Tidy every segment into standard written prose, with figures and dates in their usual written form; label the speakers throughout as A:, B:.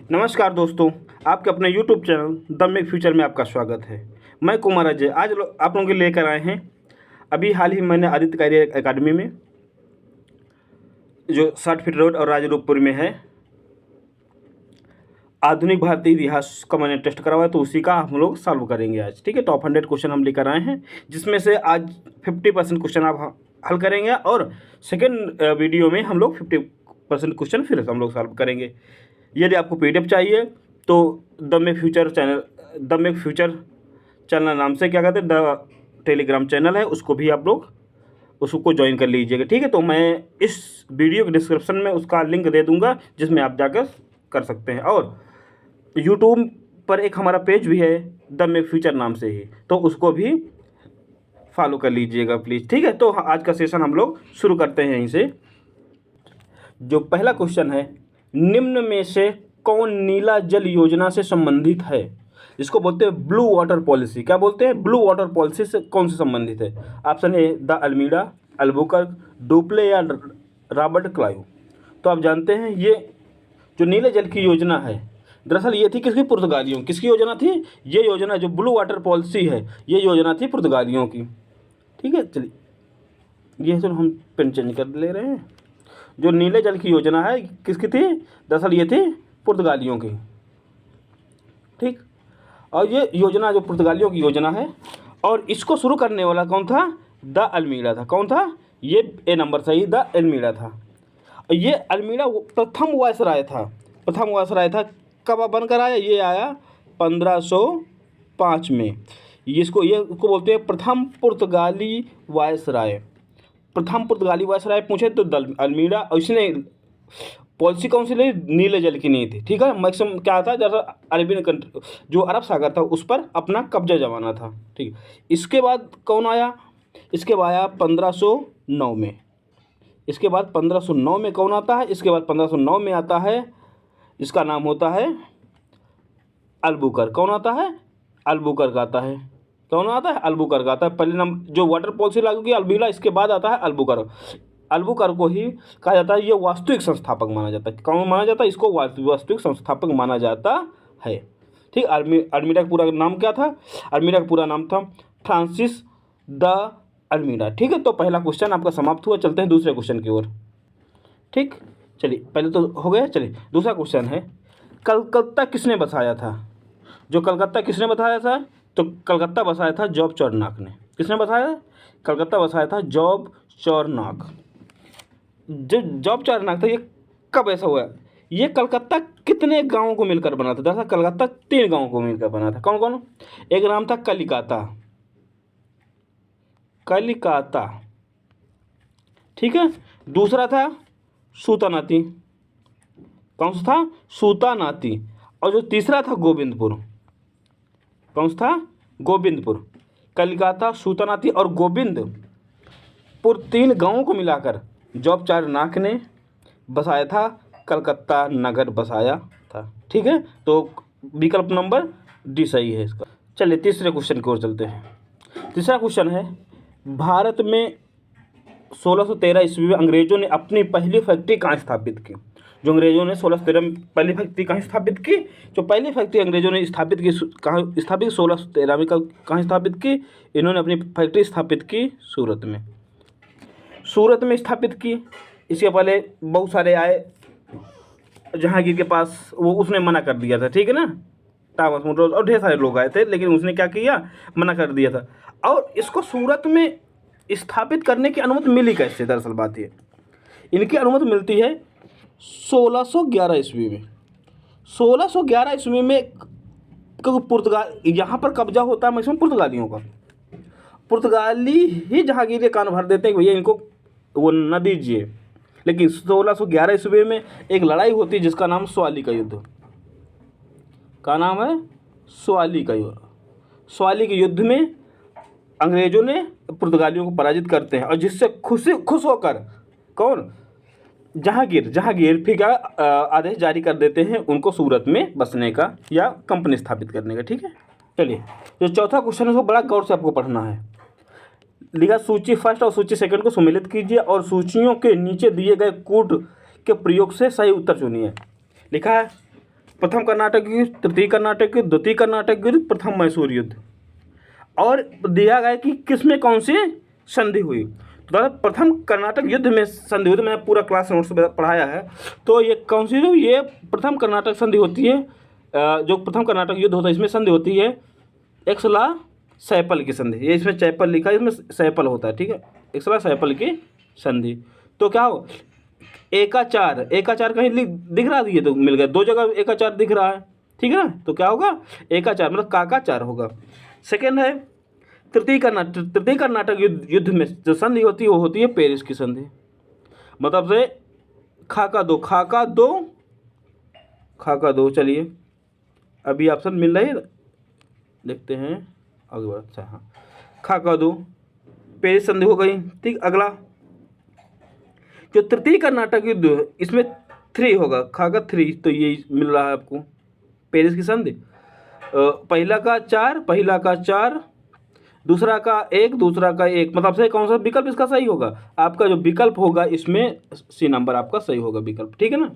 A: नमस्कार दोस्तों, आपके अपने YouTube channel the make future में आपका स्वागत है। मैं कुमार अजय आज आप लोगों के लिए लेकर आए हैं। अभी हाल ही मैंने आदित्य करियर एकेडमी में जो 60 फीट रोड और राजरूपपुर में है, आधुनिक भारतीय इतिहास का मैंने टेस्ट करवाया, तो उसी का हम लोग सॉल्व करेंगे आज। ठीक है, टॉप 100 क्वेश्चन हम लेकर आए हैं, जिसमें से आज 50% क्वेश्चन आप हल करेंगे और सेकेंड वीडियो में हम लोग 50% क्वेश्चन फिर हम लोग सॉल्व करेंगे। यदि आपको PDF चाहिए तो द मेक फ्यूचर चैनल नाम से क्या कहते हैं, द टेलीग्राम चैनल है, उसको भी आप लोग उसको ज्वाइन कर लीजिएगा। ठीक है, तो मैं इस वीडियो के डिस्क्रिप्शन में उसका लिंक दे दूंगा, जिसमें आप जाकर कर सकते हैं। और यूट्यूब पर एक हमारा पेज भी है द मेक फ्यूचर नाम से ही, तो उसको भी फॉलो कर लीजिएगा प्लीज़। ठीक है, तो आज का सेशन हम लोग शुरू करते हैं यहीं से। जो पहला क्वेश्चन है, निम्न में से कौन नीला जल योजना से संबंधित है? इसको बोलते हैं ब्लू वाटर पॉलिसी। क्या बोलते हैं? ब्लू वाटर पॉलिसी से कौन से संबंधित है? Option A de Almeida, Albuquerque, Dupleix या रॉबर्ट क्लाइव। तो आप जानते हैं ये जो नीले जल की योजना है, दरअसल ये थी किसकी? पुर्तगालियों। किसकी योजना थी ये योजना? जो ब्लू वाटर पॉलिसी है ये योजना थी पुर्तगालियों की। ठीक है, चलिए ये तो हम पेन चेंज कर ले रहे हैं। जो नीले जल की योजना है किसकी थी? दरअसल ये थी पुर्तगालियों की। ठीक, और ये योजना जो पुर्तगालियों की योजना है, और इसको शुरू करने वाला कौन था? द अल्मीडा था। कौन था? ये ए नंबर सही, द अल्मीडा था। और ये अल्मीडा प्रथम वायसराय था। कब बनकर आया? ये आया 1505 में। इसको बोलते हैं प्रथम पुर्तगाली वायसराय। पूछे तो अल्मीडा, और इसने पॉलिसी कौन सी ली? नीले जल की नहीं थी। ठीक है, मैक्सिमम क्या था, जैसा अरबियन कंट्री जो अरब सागर था उस पर अपना कब्जा जमाना था। ठीक, इसके बाद कौन आया? इसके बाद आया 1509 में। इसके बाद 1509 में कौन आता है? इसके बाद 1509 में आता है, इसका नाम होता है अल्बुकर्क। कौन आता है? अल्बुकर्क आता है। कौन आता है? अल्बुकर्क आता है। पहले नंबर जो वाटर पॉलिसी लागू की अल्मीडा, इसके बाद आता है अल्बुकर्क। अल्बुकर्क को ही कहा जाता है ये वास्तविक संस्थापक माना जाता है। कौन माना जाता है इसको? वास्तविक संस्थापक माना जाता है। ठीक, अल्मीडा का पूरा नाम क्या था? अल्मीडा का पूरा नाम था फ्रांसिस द अल्मीडा। ठीक है, तो पहला क्वेश्चन आपका समाप्त हुआ। चलते हैं दूसरे क्वेश्चन की ओर। ठीक, चलिए पहले तो हो गया। चलिए दूसरा क्वेश्चन है, कलकत्ता किसने बसाया था? जो कलकत्ता किसने बसाया था? तो कलकत्ता बसाया था जॉब चौरनाक ने। किसने बसाया? कलकत्ता बसाया था जॉब चौरनाक। जो जॉब चौरनाक था ये कब ऐसा हुआ? ये कलकत्ता कितने गांवों को मिलकर बना था? दरअसल कलकत्ता 3 गांवों को मिलकर बना था। कौन कौन? एक नाम था कलिकाता। ठीक है, दूसरा था सूतानाती। कौन सा था? सूतानाती। और जो तीसरा था गोविंदपुर। कौन सा था? गोविंदपुर। कलिकाता, सूतानाती और गोविंदपुर 3 गांवों को मिलाकर जॉब चौरनाक ने बसाया था, कलकत्ता नगर बसाया था। ठीक है, तो विकल्प नंबर डी सही है इसका। चलिए तीसरे क्वेश्चन की ओर चलते हैं। तीसरा क्वेश्चन है, भारत में 1613 ईस्वी में अंग्रेजों ने अपनी पहली फैक्ट्री कहाँ स्थापित की? जो अंग्रेजों ने 1613 में पहली फैक्ट्री कहाँ स्थापित की? जो पहली फैक्ट्री अंग्रेजों ने स्थापित की कहाँ स्थापित? 1613 में कहाँ स्थापित की? इन्होंने अपनी फैक्ट्री स्थापित की सूरत में स्थापित की। इसके पहले बहुत सारे आए, जहांगीर के पास, वो उसने मना कर दिया था। ठीक है ना, थॉमस मोटोज और ढेर सारे लोग आए थे, लेकिन उसने क्या किया? मना कर दिया था। और इसको सूरत में स्थापित करने की अनुमति मिली कैसे? दरअसल बात ये, इनकी अनुमति मिलती है 1611 ईस्वी में। 1611 ईस्वी में क्योंकि पुर्तगाल यहाँ पर कब्जा होता है मैक्सिमम पुर्तगालियों का। पुर्तगाली ही जहांगीर के कान भर देते हैं कि भैया इनको वो न दीजिए। लेकिन 1611 ईस्वी में एक लड़ाई होती है जिसका नाम स्वाली का युद्ध। का नाम है स्वाली का युद्ध। स्वाली के युद्ध में अंग्रेजों ने पुर्तगालियों को पराजित करते हैं, और जिससे खुश होकर कौन? जहांगीर फिर क्या आदेश जारी कर देते हैं उनको सूरत में बसने का या कंपनी स्थापित करने का। ठीक है, चलिए जो चौथा क्वेश्चन है उसको बड़ा गौर से आपको पढ़ना है। लिखा, सूची फर्स्ट और सूची सेकंड को सम्मिलित कीजिए और सूचियों के नीचे दिए गए कोड के प्रयोग से सही उत्तर चुनिए। लिखा है प्रथम कर्नाटक युद्ध, तृतीय कर्नाटक युद्ध, द्वितीय कर्नाटक युद्ध, प्रथम मैसूर युद्ध। और दिया गया कि किसमें कौन सी संधि हुई। तो दादा प्रथम कर्नाटक युद्ध में संधि हुई, तो मैंने पूरा क्लास नोट्स में पढ़ाया है। तो ये कौन सी, ये प्रथम कर्नाटक संधि होती है, जो प्रथम कर्नाटक युद्ध होता है इसमें संधि होती है एक्सला सैपल की संधि। ये इसमें चैपल लिखा है, इसमें सैपल होता है, ठीक है, एक्सला सैपल की संधि। तो क्या हो, एकाचार, एकाचार कहीं दिख रहा है, ये तो मिल गया, दो जगह एकाचार दिख रहा है, ठीक है ना। तो क्या होगा, एकाचार मतलब काकाचार होगा। सेकेंड है तृतीय कर्नाटक युद्ध में जो संधि होती है वो होती है पेरिस की संधि। मतलब से खाका दो। चलिए अभी ऑप्शन मिल रहा है, देखते हैं आगे बढ़। अच्छा हाँ, खाका दो, पेरिस संधि हो गई, ठीक। अगला जो तृतीय कर्नाटक युद्ध, इसमें 3 होगा, खाका 3, तो ये मिल रहा है आपको पेरिस की संधि। पहला का 4, दूसरा का 1, दूसरा का 1, मतलब से कौन सा विकल्प इसका सही होगा, आपका जो विकल्प होगा इसमें सी नंबर आपका सही होगा विकल्प, ठीक है ना।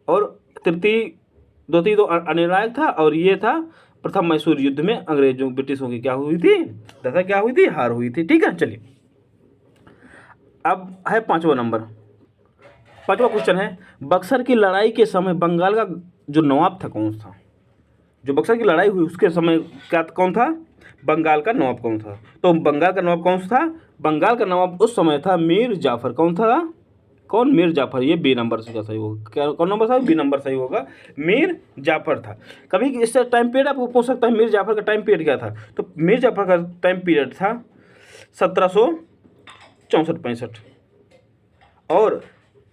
A: और द्वितीय तो अनिर्णायक था, और ये था प्रथम मैसूर युद्ध में अंग्रेजों ब्रिटिशों की क्या हुई थी, दशा क्या हुई थी, हार हुई थी, ठीक है। चलिए अब है 5वां नंबर। 5वां क्वेश्चन है, बक्सर की लड़ाई के समय बंगाल का जो नवाब था कौन था। जो बक्सर की लड़ाई हुई उसके समय क्या कौन था, बंगाल का नवाब कौन था। तो बंगाल का नवाब कौन सा था, बंगाल का नवाब उस समय था मीर जाफर। कौन था, कौन, मीर जाफर। ये बी नंबर से क्या सही होगा, क्या कौन नंबर था, बी नंबर सही होगा, मीर जाफर था। कभी इससे टाइम पीरियड आपको पूछ सकता है, मीर जाफर का टाइम पीरियड क्या था। तो मीर जाफर का टाइम पीरियड था 1764-65। और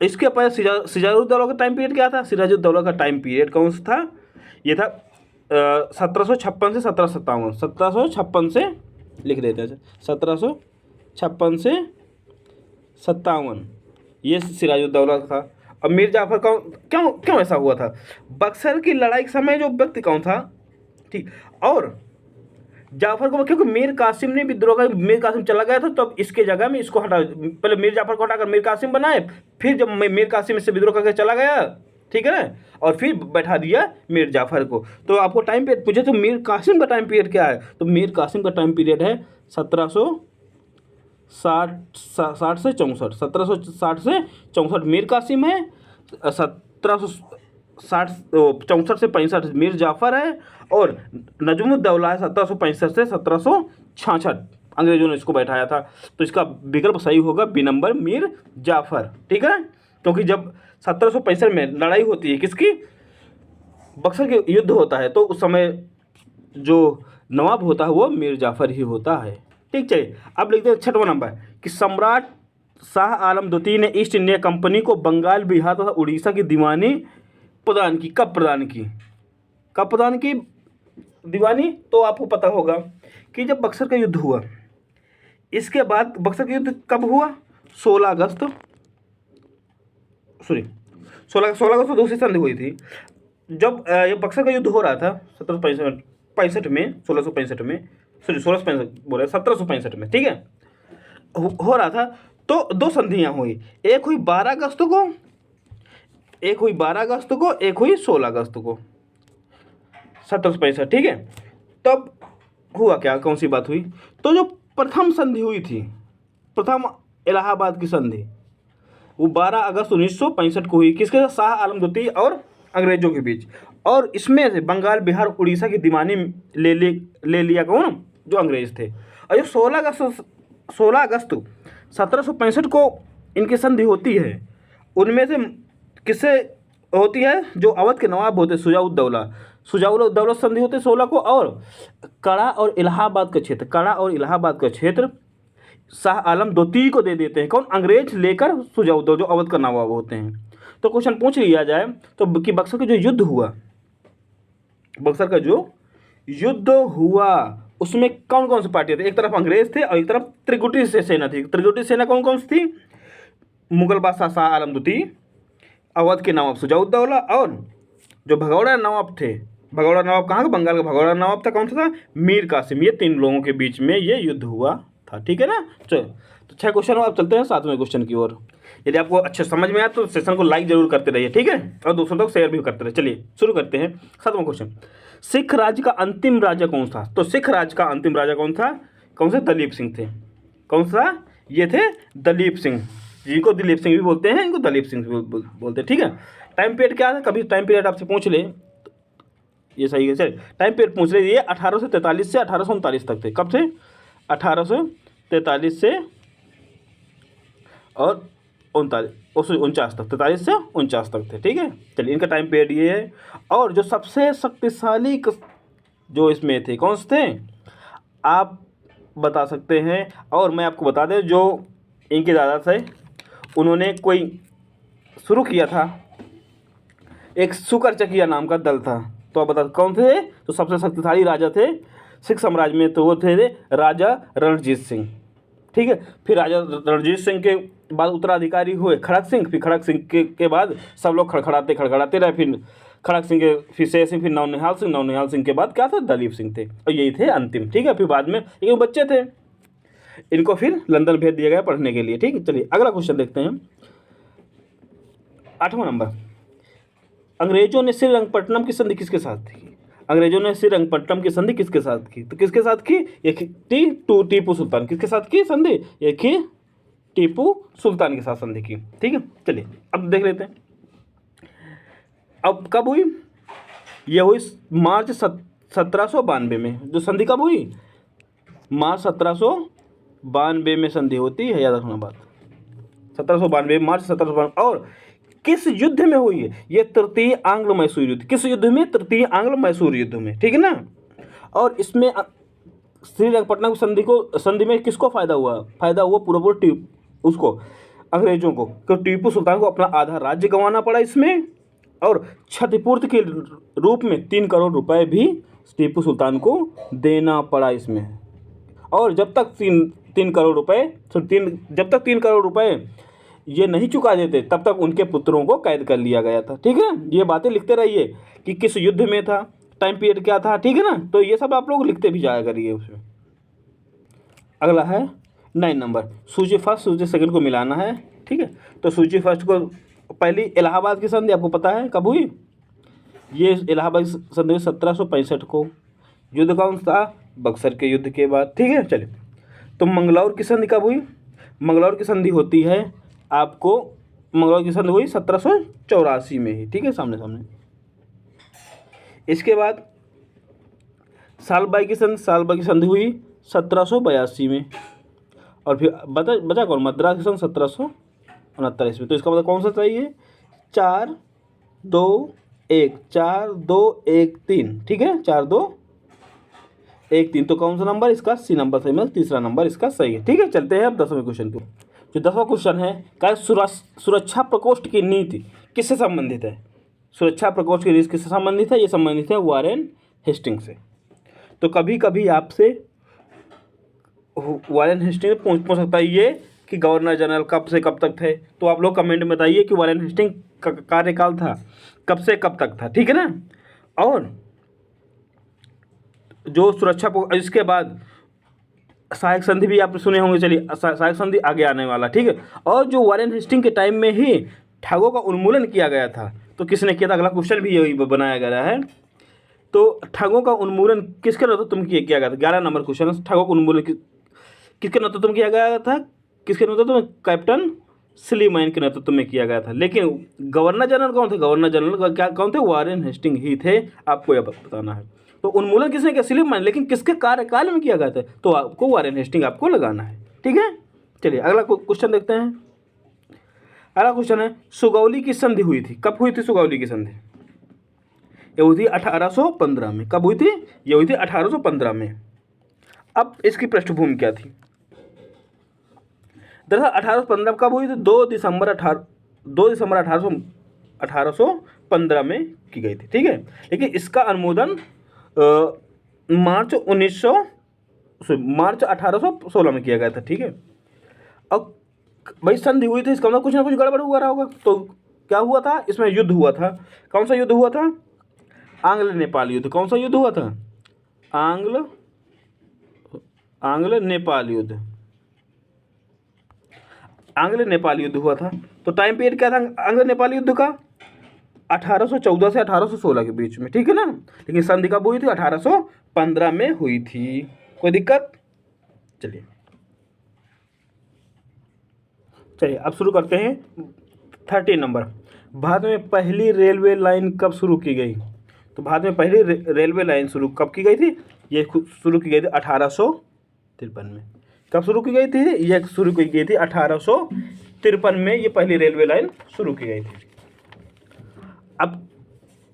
A: इसके पहले सिराजुद्दौला का टाइम पीरियड क्या था, सिराजुद्दौला का टाइम पीरियड कौन सा था, ये था 1756 से 1757। 1756 से लिख देते हैं, 1756 से 57 ये सिराजुद्दौला था। अब मीर जाफर का क्यों ऐसा हुआ था, बक्सर की लड़ाई के समय जो व्यक्ति कौन था, ठीक। और जाफर को क्योंकि मीर कासिम ने विद्रोह का, मीर कासिम चला गया था, तो अब इसके जगह में इसको हटा, पहले मीर जाफर को हटाकर मीर कासिम बनाए, फिर जब मीर कासिम इससे विद्रोह करके चला गया, ठीक है ना, और फिर बैठा दिया मीर जाफर को। तो आपको टाइम पीरियड पूछे तो मीर कासिम का टाइम पीरियड क्या है, तो मीर कासिम का टाइम पीरियड है 1760 से 64। 1760 से 64 मीर कासिम है, 1764 से 65 मीर जाफर है, और नजमुद्दौला है 1765 से 1766। अंग्रेजों ने इसको बैठाया था। तो इसका विकल्प सही होगा बी नंबर, मीर जाफर, ठीक है। क्योंकि जब 1765 में लड़ाई होती है किसकी, बक्सर के युद्ध होता है, तो उस समय जो नवाब होता है वो मीर जाफर ही होता है, ठीक। चलिए अब लिखते हैं 6वां नंबर कि सम्राट शाह आलम द्वितीय ने ईस्ट इंडिया कंपनी को बंगाल, बिहार तथा उड़ीसा की दीवानी प्रदान की। कब प्रदान की दीवानी, तो आपको पता होगा कि जब बक्सर का युद्ध हुआ, इसके बाद बक्सर का युद्ध कब हुआ, 16 अगस्त को दूसरी संधि हुई थी। जब ये बक्सर का युद्ध हो रहा था 1765 में, 1665 में, 1765 में, ठीक है, हो रहा था, तो 2 संधियाँ हुई। एक हुई 12 अगस्त को, एक हुई 16 अगस्त को 1765, ठीक है। तब हुआ क्या, कौन सी बात हुई, तो जो प्रथम संधि हुई थी, प्रथम इलाहाबाद की संधि, वो 12 अगस्त 1965 को हुई। किसके साथ, शाह आलम द्वितीय और अंग्रेजों के बीच। और इसमें से बंगाल, बिहार, उड़ीसा की दीवानी ले लिया कौन, जो अंग्रेज थे। और जो 16 अगस्त 1765 को इनकी संधि होती है, उनमें से किससे होती है, जो अवध के नवाब होते सुजाउद्दौला संधि होते 16 को। और कड़ा और इलाहाबाद का क्षेत्र शाह आलम द्वितीय को दे देते हैं, कौन, अंग्रेज लेकर सुजाउद्दौला जो अवध का नवाब होते हैं। तो क्वेश्चन पूछ लिया जाए तो कि बक्सर का जो युद्ध हुआ उसमें कौन कौन सी पार्टियां थी। एक तरफ अंग्रेज थे और एक तरफ त्रिगुटी सेना थी। त्रिगुटी सेना कौन कौन सी थी, मुगल बादशाह शाह आलम द्वितीय, अवध के नवाब सुजाउद्दौला, और जो भगौड़ा नवाब थे, भगौड़ा नवाब कहाँ का, बंगाल का भगौड़ा नवाब था, कौन सा था, मीर कासिम। ये 3 लोगों के बीच में ये युद्ध हुआ था, ठीक है ना। चलो तो 6 क्वेश्चन अब चलते हैं 7वें क्वेश्चन की ओर। यदि आपको अच्छा समझ में आया तो सेशन को लाइक जरूर करते रहिए, ठीक है, और दूसरों तक शेयर भी करते रहिए। चलिए शुरू करते हैं 7वां क्वेश्चन। सिख राज्य का अंतिम राजा कौन था? तो सिख राज्य का अंतिम राजा कौन था? कौन से? दलीप सिंह थे। कौन सा? ये थे दलीप सिंह, जिनको दिलीप सिंह भी बोलते हैं, इनको दलीप सिंह भी बोलते हैं, ठीक है। टाइम पीरियड क्या था? कभी टाइम पीरियड आपसे पूछ ले, ये सही है। चलिए टाइम पीरियड पूछ ले, ये 1843 से 1839 तक थे। कब से? 1843 से और 49 तक, 43 से 49 तक थे, ठीक है। चलिए इनका टाइम पीरियड ये है। और जो सबसे शक्तिशाली जो इसमें थे, कौन से थे आप बता सकते हैं? और मैं आपको बता दें, जो इनके दादा थे उन्होंने कोई शुरू किया था, एक शुकर चकिया नाम का दल था। तो आप बता कौन थे? तो सबसे शक्तिशाली राजा थे सिख साम्राज्य में, तो वो थे राजा रणजीत सिंह, ठीक है। फिर राजा रणजीत सिंह के बाद उत्तराधिकारी हुए खड़क सिंह, फिर खड़क सिंह के बाद सब लोग खड़खड़ाते रहे, फिर खड़क सिंह के, फिर शेर सिंह, फिर नवनिहाल सिंह के बाद क्या था? दलीप सिंह थे, और यही थे अंतिम, ठीक है। फिर बाद में ये बच्चे थे, इनको फिर लंदन भेज दिया गया पढ़ने के लिए, ठीक है। चलिए अगला क्वेश्चन देखते हैं, 8वां नंबर। अंग्रेजों ने श्रीरंगपट्टनम की संधि किसके साथ की? अंग्रेजों ने श्रीरंगपट्टनम की संधि किसके साथ की? तो किसके साथ की? एक टीपू सुल्तान। किसके साथ की संधि? एक ही टीपू सुल्तान के साथ संधि की, ठीक है। चलिए अब देख लेते हैं, अब कब हुई? यह हुई मार्च 1792 में। जो संधि कब हुई? मार्च 1792 में संधि होती है, याद रखना बात। 1792 मार्च 1792। और किस युद्ध में हुई है? ये तृतीय आंग्ल मैसूर युद्ध। किस युद्ध में? तृतीय आंग्ल मैसूर युद्ध में, ठीक है ना। और इसमें श्रीरंगपट्टनम संधि में किसको फायदा हुआ? फायदा हुआ पूरा उसको, अंग्रेजों को, तो टीपू सुल्तान को अपना आधा राज्य गंवाना पड़ा इसमें, और क्षतिपूर्ति के रूप में 3 करोड़ रुपए भी टीपू सुल्तान को देना पड़ा इसमें। और जब तक 3 करोड़ रुपए, जब तक 3 करोड़ रुपए ये नहीं चुका देते तब तक उनके पुत्रों को कैद कर लिया गया था, ठीक है। ये बातें लिखते रहिए कि किस युद्ध में था, टाइम पीरियड क्या था, ठीक है ना। तो ये सब आप लोग लिखते भी जाया करिए उसमें। अगला है 9 नंबर। सूची फर्स्ट सूची सेकंड को मिलाना है, ठीक है। तो सूची फर्स्ट को पहली इलाहाबाद की संधि आपको पता है कब हुई? ये इलाहाबाद संधि 1765 को। युद्ध कौन था? बक्सर के युद्ध के बाद, ठीक है। चलिए तो मंगलौर की संधि कब हुई? मंगलौर की संधि होती है आपको, मंगलौर की संधि हुई 1784 में ही, ठीक है, सामने सामने। इसके बाद सालबाई की संधि हुई 1782 में। और फिर बचा कौन? मद्रास की संधि 1769 में। तो इसका मतलब कौन सा चाहिए? 4 2 1 4 2 1 3, ठीक है, 4 2 1 3। तो कौन सा नंबर इसका? सी नंबर सही, मतलब तीसरा नंबर इसका सही है, ठीक है। चलते हैं अब 10वें क्वेश्चन पे। जो 10वां क्वेश्चन है, क्या सुरक्षा प्रकोष्ठ की नीति किससे संबंधित है? सुरक्षा प्रकोष्ठ की नीति किससे संबंधित है? ये संबंधित है वारेन हेस्टिंग से। तो कभी कभी आपसे वारेन हेस्टिंग पूछ सकता है ये कि गवर्नर जनरल कब से कब तक थे। तो आप लोग कमेंट में बताइए कि वारेन हेस्टिंग का कार्यकाल था कब से कब तक था, ठीक है ना। और जो सुरक्षा, इसके बाद सहायक संधि भी आप सुने होंगे। चलिए सहायक संधि आगे आने वाला, ठीक है। और जो वारेन हेस्टिंग के टाइम में ही ठगों का उन्मूलन किया गया था, तो किसने किया था? अगला क्वेश्चन भी यही बनाया गया है। तो ठगों का उन्मूलन किसके नेतृत्व में किया गया था? 11 नंबर क्वेश्चन है, ठगों का उन्मूलन किसके नेतृत्व में किया गया था? किसके नेतृत्व में? कैप्टन स्लीमैन के नेतृत्व में किया गया था। लेकिन गवर्नर जनरल कौन थे? गवर्नर जनरल क्या कौन थे? वारेन हेस्टिंग ही थे, आपको यह बताना है। तो उन्मूलन किसने किया? स्लीमैन। लेकिन किसके कार्यकाल में किया गया था? तो आपको वारेन हेस्टिंग आपको लगाना है, ठीक है। चलिए अगला क्वेश्चन देखते हैं। अगला क्वेश्चन है, सुगौली की संधि हुई थी, कब हुई थी सुगौली की संधि? ये हुई थी 1815 में। कब हुई थी? ये हुई थी 1815 में। अब इसकी पृष्ठभूमि क्या थी? दरअसल 1815 कब हुई थी? 2 दिसंबर 1815 में की गई थी, ठीक है। लेकिन इसका अनुमोदन मार्च 1816 में किया गया था, ठीक है। अब भाई संधि हुई थी, इसका मतलब कुछ ना कुछ गड़बड़ हुआ रहा होगा। तो क्या हुआ था? इसमें युद्ध हुआ था। कौन सा युद्ध हुआ था? आंग्ल नेपाल युद्ध। कौन सा युद्ध हुआ था? आंग्ल नेपाल युद्ध। आंग्ल नेपाल युद्ध हुआ था। तो टाइम पीरियड क्या था आंग्ल नेपाल युद्ध का? 1814 से 1816 के बीच में, ठीक है ना। लेकिन संधि कब हुई थी? 1815 में हुई थी। कोई दिक्कत? चलिए अब शुरू करते हैं 13 नंबर। भारत में पहली रेलवे लाइन कब शुरू की गई? तो भारत में पहली रेलवे लाइन शुरू कब की गई थी? ये शुरू की गई थी 1853 में। कब शुरू की गई थी? ये शुरू की गई थी 1853 में, ये पहली रेलवे लाइन शुरू की गई थी। अब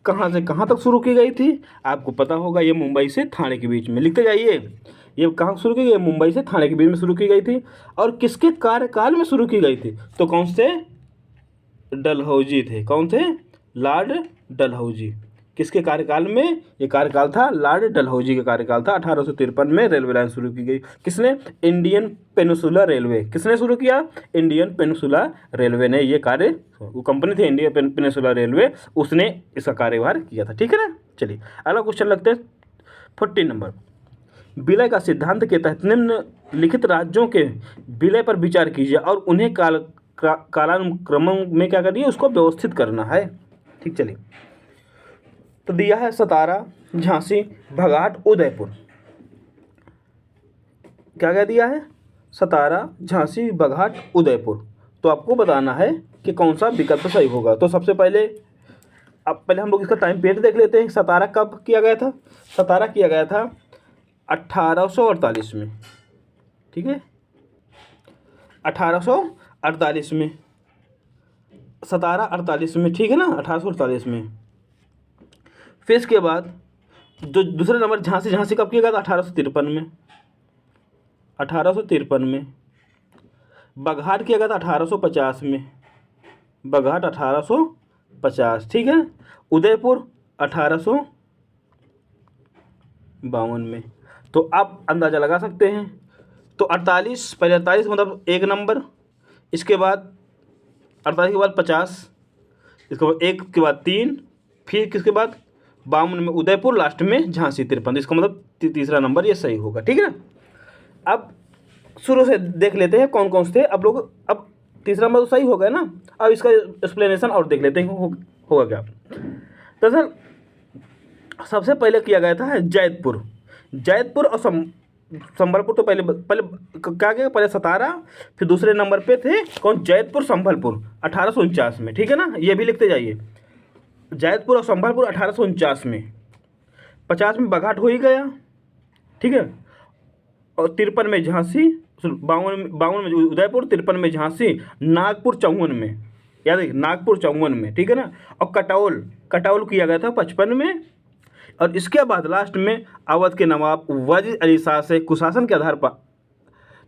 A: कहाँ से कहाँ तक शुरू की गई थी आपको पता होगा, ये मुंबई से ठाणे के बीच में। लिखते जाइए, ये कहाँ शुरू की गई? मुंबई से ठाणे के बीच में शुरू की गई थी। और किसके कार्यकाल में शुरू की गई थी? तो कौन से? डलहौजी थे। कौन थे? लॉर्ड डलहौजी। किसके कार्यकाल में? ये कार्यकाल था लॉर्ड डलहौजी का कार्यकाल था। 1853 में रेलवे लाइन शुरू की गई। किसने? Indian peninsula railway. किसने शुरू किया? इंडियन पेनिनसुला रेलवे ने ये कार्य, वो कंपनी थी इंडियन पेनिनसुला रेलवे, उसने इसका कार्यभार किया था। ठीक है ना। चलिए अगला क्वेश्चन लगते हैं 14 नंबर। विलय का सिद्धांत के तहत निम्नलिखित राज्यों के विलय पर विचार कीजिए और उन्हें कालानुक्रम में क्या करिए? उसको व्यवस्थित करना है। ठीक, चलिए तो दिया है सतारा, झांसी, बघाट, उदयपुर। क्या क्या दिया है? सतारा, झांसी, बघाट, उदयपुर। तो आपको बताना है कि कौन सा विकल्प सही होगा। तो सबसे पहले हम लोग इसका टाइम पीरियड देख लेते हैं। सतारा कब किया गया था? सतारा किया गया था 1848 में। ठीक है, 1848 में, सतारा 48 में, ठीक है ना, 1848 में। फिर इसके बाद जो दूसरा नंबर झांसी कब किया गया था? 1853 में। 1853 में। बघाट किया गया था 1850 में। बघाट 1850, ठीक है। उदयपुर 1852 में। तो आप अंदाज़ा लगा सकते हैं। तो 48, पहले 48 मतलब एक नंबर, इसके बाद 48 के बाद 50, इसके बाद एक के बाद 3, फिर किसके बाद 52 में उदयपुर, लास्ट में झांसी 53। इसका मतलब तीसरा नंबर ये सही होगा। ठीक है ना। अब शुरू से देख लेते हैं कौन कौन से थे। अब लोग, अब तीसरा नंबर तो सही हो गया ना। अब इसका एक्सप्लेनेशन और देख लेते हैं होगा क्या। दरअसल सबसे पहले किया गया था जैतपुर और संबलपुर। तो पहले क्या किया? पहले सतारा, फिर दूसरे नंबर पे थे कौन? जैतपुर, संबलपुर 1849 में। ठीक है ना, ये भी लिखते जाइए। जैतपुर और संबलपुर 1849 में। 50 में बघाट हो ही गया, ठीक है। और 53 में झांसी, 52 में उदयपुर, 53 में झांसी, नागपुर 54 में, याद है नागपुर 54 में, ठीक है ना। और कटौल किया गया था 55 में। और इसके बाद लास्ट में अवध के नवाब वाजिद अली शाह से कुशासन के आधार पर,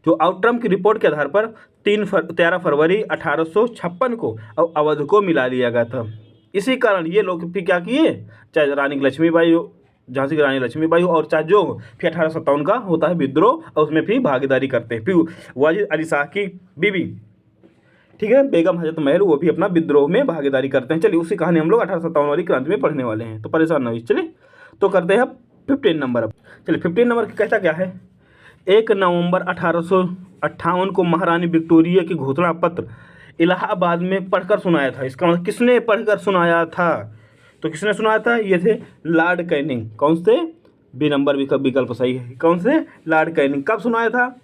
A: जो आउटरम की रिपोर्ट के आधार पर 13 फरवरी 1856 को अवध को मिला लिया गया था। इसी कारण ये लोग फिर क्या किए, चाहे रानी लक्ष्मीबाई हो, झांसी की रानी लक्ष्मीबाई हो, और चाहे जो हो, फिर 1857 का होता है विद्रोह, और उसमें फिर भागीदारी करते हैं। फिर वाजिद अली शाह की बीवी, ठीक है, बेगम हजरत महल, वो भी अपना विद्रोह में भागीदारी करते हैं। चलिए उसी कहानी हम लोग 1857 वाली क्रांति में पढ़ने वाले हैं, तो परेशान ना हो। चलिए तो करते हैं 15 नंबर। अब चलिए 15 नंबर कहता क्या है? 1 नवंबर 1858 को महारानी विक्टोरिया की घोषणा पत्र इलाहाबाद में पढ़कर सुनाया था। इसका मतलब किसने पढ़कर सुनाया था? तो किसने सुनाया था? ये थे लॉर्ड कैनिंग। कौन से? बी नंबर विकल्प सही है। कौन से? Lord Canning. कब सुनाया था?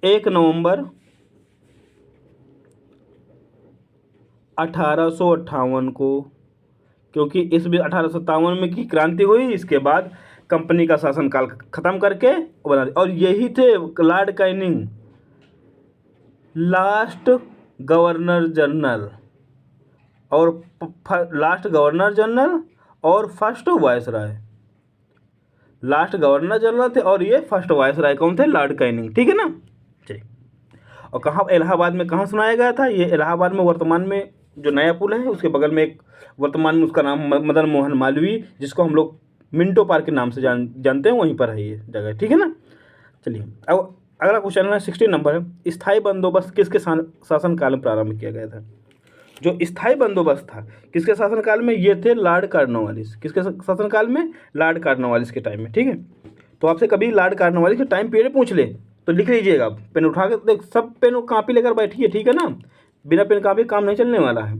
A: 1 नवंबर 1858 को, क्योंकि इस भी 1857 में की क्रांति हुई। इसके बाद कंपनी का शासनकाल खत्म करके बना दिया। और यही थे Lord Canning, last governor general और first viceroy. Last governor general थे और ये फर्स्ट वायसराय कौन थे? Lord Canning. ठीक है ना। चलिए, और कहाँ? इलाहाबाद में। कहाँ सुनाया गया था? ये इलाहाबाद में, वर्तमान में जो नया पुल है उसके बगल में एक, वर्तमान में उसका नाम मदन मोहन मालवीय, जिसको हम लोग मिंटो पार्क के नाम से जानते हैं, वहीं पर है ये जगह। ठीक है ना। चलिए अब अगला क्वेश्चन है 16 नंबर है। स्थायी बंदोबस्त किसके शासनकाल में प्रारंभ किया गया था? जो स्थायी बंदोबस्त था किसके शासनकाल में? ये थे लॉर्ड कॉर्नवालिस। किसके शासनकाल में? लॉर्ड कॉर्नवालिस के टाइम में। ठीक है, तो आपसे कभी लॉर्ड कॉर्नवालिस के टाइम पीरियड पूछ ले तो लिख लीजिएगा। पेन उठा के देख, सब पेन कॉपी लेकर बैठिए, ठीक है ना। बिना पेन का भी काम नहीं चलने वाला है।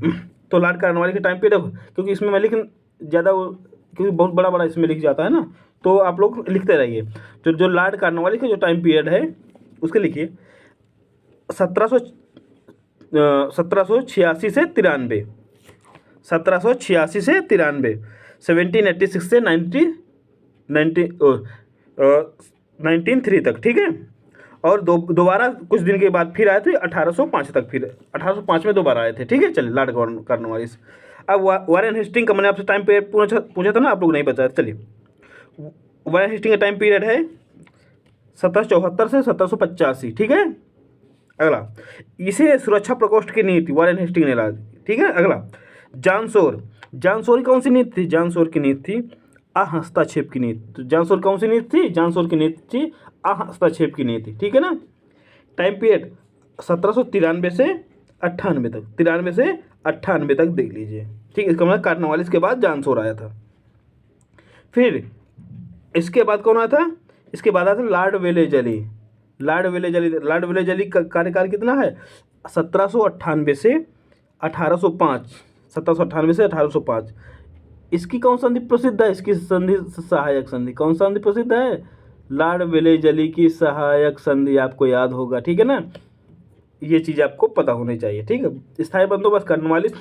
A: तो लॉर्ड कार्नवालिस के टाइम पीरियड, क्योंकि इसमें मैं लिख ज़्यादा, क्योंकि बहुत बड़ा बड़ा इसमें लिख जाता है ना, तो आप लोग लिखते रहिए। तो जो लॉर्ड कार्नवालिस का जो टाइम पीरियड है उसके लिखिए 1786 से 93, 1786 से 93, 1786 से 1903 तक, ठीक है। और दोबारा कुछ दिन के बाद फिर आए थे 1805 तक, फिर 1805 में दोबारा आए थे, ठीक है। चलिए, लॉर्ड कॉर्नवालिस। अब वारेन हेस्टिंग का मैंने आपसे टाइम पीरियड पूछा था ना, आप लोग नहीं बताया। चलिए, वारेन हेस्टिंग का टाइम पीरियड है 1774 से 1785, ठीक है। अगला, इसे सुरक्षा प्रकोष्ठ की नीति वारेन हेस्टिंग ने ला दी, ठीक है। अगला, जानसोर की कौन सी नीति थी? जानसोर की नीति थी हस्तक्षेप की नीति। तो जानसोर कौन सी नीति थी? जानसोर की नीति थी हस्तक्षेप की नीति, ठीक है ना। टाइम पीरियड 1793 से 98 तक, 93 से 98 तक देख लीजिए, ठीक है। इसका मतलब कार्नवालिस के बाद जानसोर आया था। फिर इसके बाद कौन आया था? इसके बाद आया था लॉर्ड वेलेजली। लॉर्ड वेलेजली का कार्यकाल कितना है? 1798 से 1805, 1798 से 1805। इसकी कौन संधि प्रसिद्ध है? इसकी संधि सहायक संधि, कौन सा संधि प्रसिद्ध है? लॉर्ड वेलेजली की सहायक संधि, आपको याद होगा, ठीक है ना। ये चीज़ आपको पता होनी चाहिए, ठीक है। स्थायी बंदोबस्त कार्नवालिस,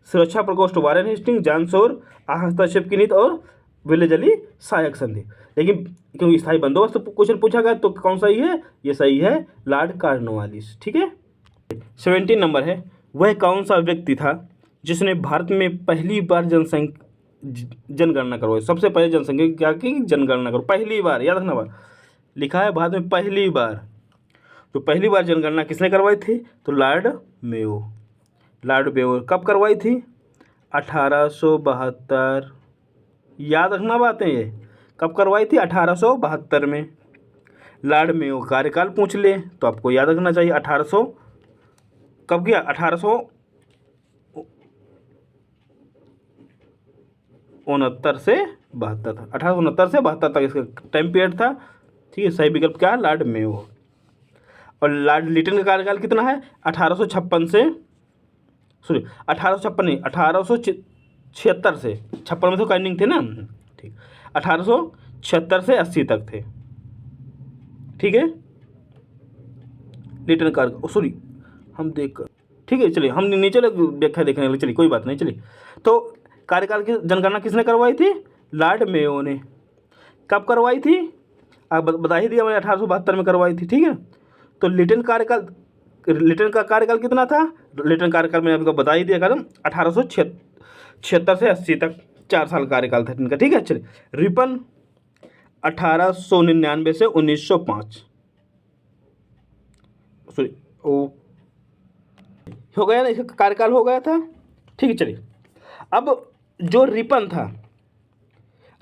A: सुरक्षा प्रकोष्ठ वारेन हेस्टिंग, जानसोर, हस्तक्षेप की नीति और वेलेजली सहायक संधि। लेकिन क्योंकि स्थायी बंदोबस्त क्वेश्चन पूछा गया तो कौन सही है? ये सही है, लॉर्ड कार्नवालिस, ठीक है। 17 नंबर है, वह कौन सा व्यक्ति था जिसने भारत में पहली बार जनगणना करवाई? सबसे पहले जनसंख्या की जनगणना करो, पहली बार, याद रखना बार लिखा है भारत में पहली बार। तो पहली बार जनगणना किसने करवाई थी? तो लॉर्ड मेयो। कब करवाई थी? 1872। याद रखना बातें ये, कब करवाई थी? 1872 में। लॉर्ड मेयो कार्यकाल पूछ ले तो आपको याद रखना चाहिए 1800 कब किया? 1869 से 72 था, 1869 से 72 तक इसका टाइम पीरियड था, ठीक है। सही विकल्प क्या है? Lord Mayo. और लॉर्ड लिटन का कार्यकाल कितना है? 1856 से, सॉरी 1856 नहीं, 1876 से, 56 में तो काइनिंग थे ना, ठीक, 1876 से 80 तक थे, ठीक है। लिटन कार्यकाल, सॉरी हम देख कर, ठीक है। चलिए, हम नीचे व्याख्या देखने लगे, चलिए कोई बात नहीं। चलिए, तो कार्यकाल की जनगणना किसने करवाई थी? लॉर्ड मेयो ने। कब करवाई थी? आप बता ही दिया मैंने, 1872 में करवाई थी, ठीक है। तो लिटन का कार्यकाल कितना था? लिटन कार्यकाल मैंने आपको बता ही दिया, कारण 1876 से 80 तक 4 साल कार्यकाल था इनका, ठीक है। चलिए, रिपन 1899 से 1905, सॉरी हो गया ना, इसका कार्यकाल हो गया था, ठीक है। चलिए, अब जो रिपन था,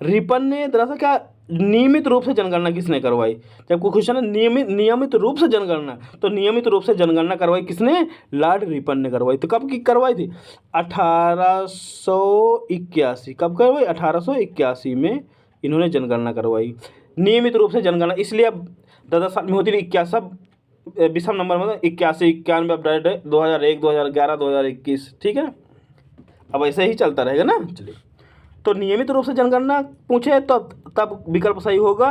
A: रिपन ने दरअसल क्या नियमित रूप से जनगणना किसने करवाई? जब कोई क्वेश्चन है नियमित रूप से जनगणना, तो नियमित रूप से जनगणना करवाई किसने? लॉर्ड रिपन ने करवाई। तो कब की करवाई थी? 1881। कब करवाई? 1881 में इन्होंने जनगणना करवाई। नियमित रूप से जनगणना इसलिए अब 10 साल में होती थी। 81 विषम नंबर मतलब 81, 91 अपडेट है, 2001, 2011, 2021, ठीक है। अब ऐसे ही चलता रहेगा ना। चलिए, तो नियमित रूप से जनगणना पूछे तो तब विकल्प सही होगा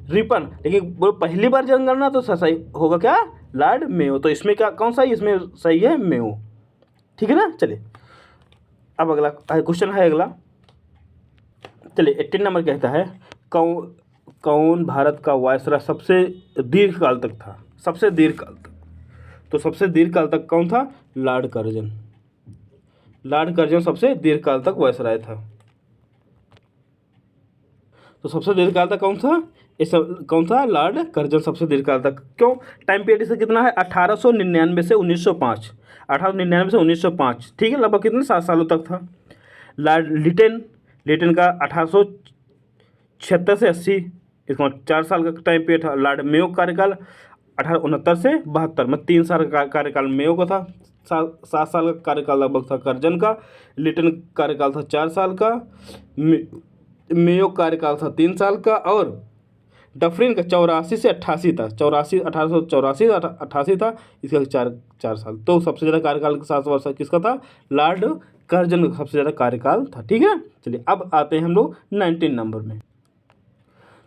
A: रिपन, लेकिन वो पहली बार जनगणना तो सही होगा क्या? Lord Mayo. तो इसमें क्या कौन सा है? इसमें सही है मेयो, ठीक है ना। चलिए, अब अगला क्वेश्चन है अगला। चलिए, 18 नंबर कहता है, कौन भारत का वायसराय सबसे दीर्घ काल तक था? सबसे दीर्घ काल तक, तो सबसे दीर्घ काल तक कौन था? Lord Curzon. लॉर्ड कर्जन सबसे दीर्घ काल तक वायसराय था। तो सबसे दीर्घ काल तक कौन था? कौन था? लॉर्ड कर्जन सबसे दीर्घ काल तक। क्यों? टाइम पीरियड इसका कितना है? 1899 से 1905, 1899 से 1905, ठीक है। लगभग कितने 7 सालों तक था। लॉर्ड लिटन का 1876 से 80, इसका 4 साल का टाइम पीरियड था। लॉर्ड मेयो कार्यकाल 1869 से 72 में 3 साल का कार्यकाल मेयो का था। 7 साल का कार्यकाल लगभग था कर्जन का। लिटन कार्यकाल था 4 साल का, मेयो कार्यकाल था 3 साल का, और डफरिन का 84 से 88 था, 84 1884 88 था, इसका 4 साल। तो सबसे ज़्यादा कार्यकाल 7 वर्ष किसका था? लॉर्ड कर्जन का सबसे ज़्यादा कार्यकाल था। ठीक है, चलिए अब आते हैं हम लोग 19 नंबर में।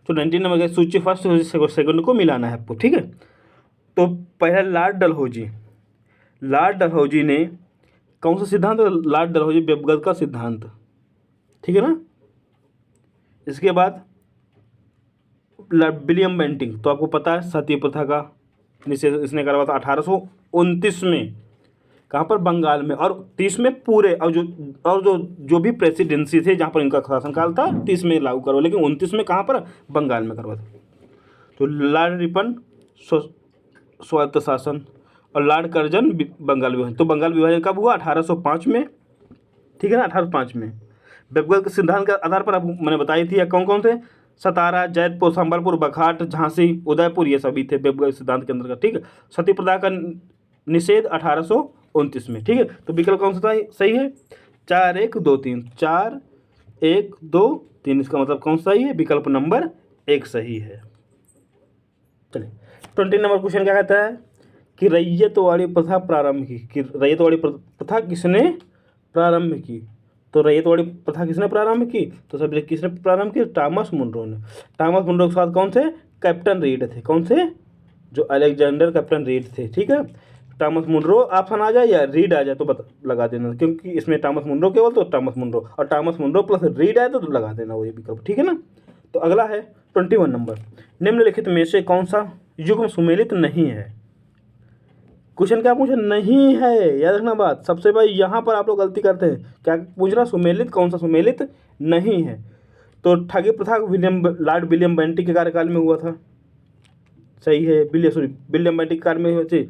A: तो 19 नंबर की सूची फर्स्ट सेकंड को मिलाना है आपको। ठीक है, तो पहला लॉर्ड डलहौजी ने कौन सा सिद्धांत? लॉर्ड डलहौजी व्यवगत का सिद्धांत। ठीक है ना। इसके बाद विलियम बेंटिंग, तो आपको पता है सती प्रथा का निषेध इसने करवा था 1829 में। कहाँ पर? बंगाल में। और 30 में पूरे, और जो भी प्रेसिडेंसी थे जहाँ पर इनका शासनकाल था 30 में लागू करो, लेकिन 29 में कहाँ पर? बंगाल में करवा था। तो लॉर्ड रिपन स्वायत्त शासन और लॉर्ड कर्जन बंगाल विभाजन। तो बंगाल विभाजन कब हुआ? 1805 में। ठीक है ना, 1805 में। व्यवगत के सिद्धांत के आधार पर आपको मैंने बताई थी, कौन कौन थे? सतारा, जैतपुर, संबलपुर, बखाट, झांसी, उदयपुर, ये सभी थे व्यवगत सिद्धांत के अंतर्गत। ठीक है, सती प्रथा का निषेध 1829 में। ठीक है, तो विकल्प कौन सा था? सही है 4 1 2 3, 4 1 2 3, इसका मतलब कौन सा सही है? विकल्प नंबर 1 सही है। चलिए 20 नंबर क्वेश्चन क्या कहता है कि रैयतवाड़ी प्रथा प्रारंभ की, कि रैयतवाड़ी प्रथा किसने प्रारंभ की? तो रैयतवाड़ी प्रथा किसने प्रारंभ की? तो सब किसने प्रारंभ की? टॉमस मुनरो ने। टॉमस मुनरो के साथ कौन थे? कैप्टन रीड थे। कौन थे? जो अलेक्जेंडर कैप्टन रीड थे। ठीक है, टॉमस मुनरो ऑप्शन आ जाए या रीड आ जाए तो लगा देना, क्योंकि इसमें टॉमस मुनरो केवल, तो टॉमस मुनरो, और टॉमस मुनरो प्लस रीड आए तो लगा देना वही विकल्प। ठीक है ना। तो अगला है 21 नंबर। निम्नलिखित में से कौन सा युग्म सुमेलित नहीं है? क्वेश्चन क्या पूछा? नहीं है, याद रखना बात। सबसे भाई यहाँ पर आप लोग गलती करते हैं। क्या पूछ रहा? सुमेलित, कौन सा सुमेलित नहीं है? तो ठगी प्रथा लॉर्ड विलियम बेंटिंग के कार्यकाल में हुआ था। सही है। विलियम बेंटिंग के काल में हुआ थी।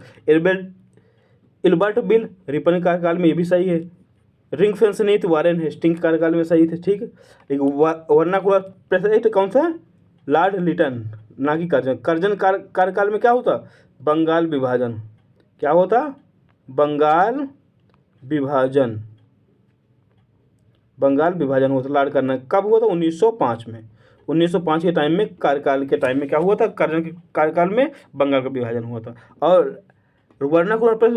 A: इल्बर्ट बिल रिपन के कार्यकाल में, ये भी सही है। रिंग फेंस नीति वारेन हेस्टिंग के कार्यकाल में सही थे। ठीक है, वर्नाकुलर प्रेस एक्ट कौन सा? लॉर्ड लिटन, ना कि कर्जन कार्यकाल में क्या होता? बंगाल विभाजन। क्या होता? बंगाल विभाजन होता। लॉर्ड कर्जन कब हुआ था? 1905 में। 1905 के टाइम में, कार्यकाल के टाइम में क्या हुआ था? कर्जन के कार्यकाल में बंगाल का विभाजन हुआ था। और वर्नाकुलर प्रेस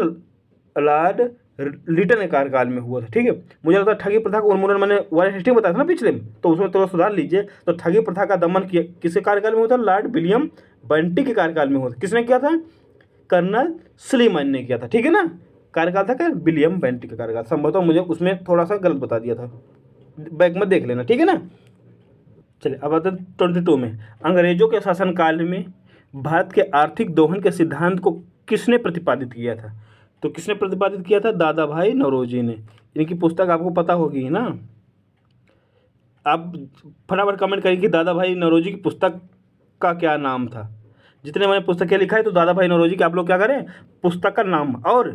A: लॉर्ड लिटन के कार्यकाल में हुआ था। ठीक है, मुझे लगता है ठगी प्रथा का उन्मूलन मैंने वारेन हेस्टिंग बताया था ना पिछले में, तो उसमें थोड़ा सुधार लीजिए। तो ठगी प्रथा का दमन किसके कार्यकाल में हुआ था? लॉर्ड विलियम बेंटिंग के कार्यकाल में हुआ था। किसने किया था? कर्नल स्लीमैन ने किया था। ठीक है ना, कार्यकाल था क्या? विलियम बेंटिंग का कार्यकाल। संभवतः मुझे उसमें थोड़ा सा गलत बता दिया था, बैक में देख लेना। ठीक है ना। चलिए अब आते हैं 22 में। अंग्रेजों के शासनकाल में भारत के आर्थिक दोहन के सिद्धांत को किसने प्रतिपादित किया था? तो किसने प्रतिपादित किया था? दादा भाई नौरोजी ने। इनकी पुस्तक आपको पता होगी ना। आप फटाफट कमेंट करिए कि दादा भाई नौरोजी की पुस्तक का क्या नाम था। जितने मैंने पुस्तकें लिखा है, तो दादा भाई नौरोजी के आप लोग क्या करें? पुस्तक का नाम, और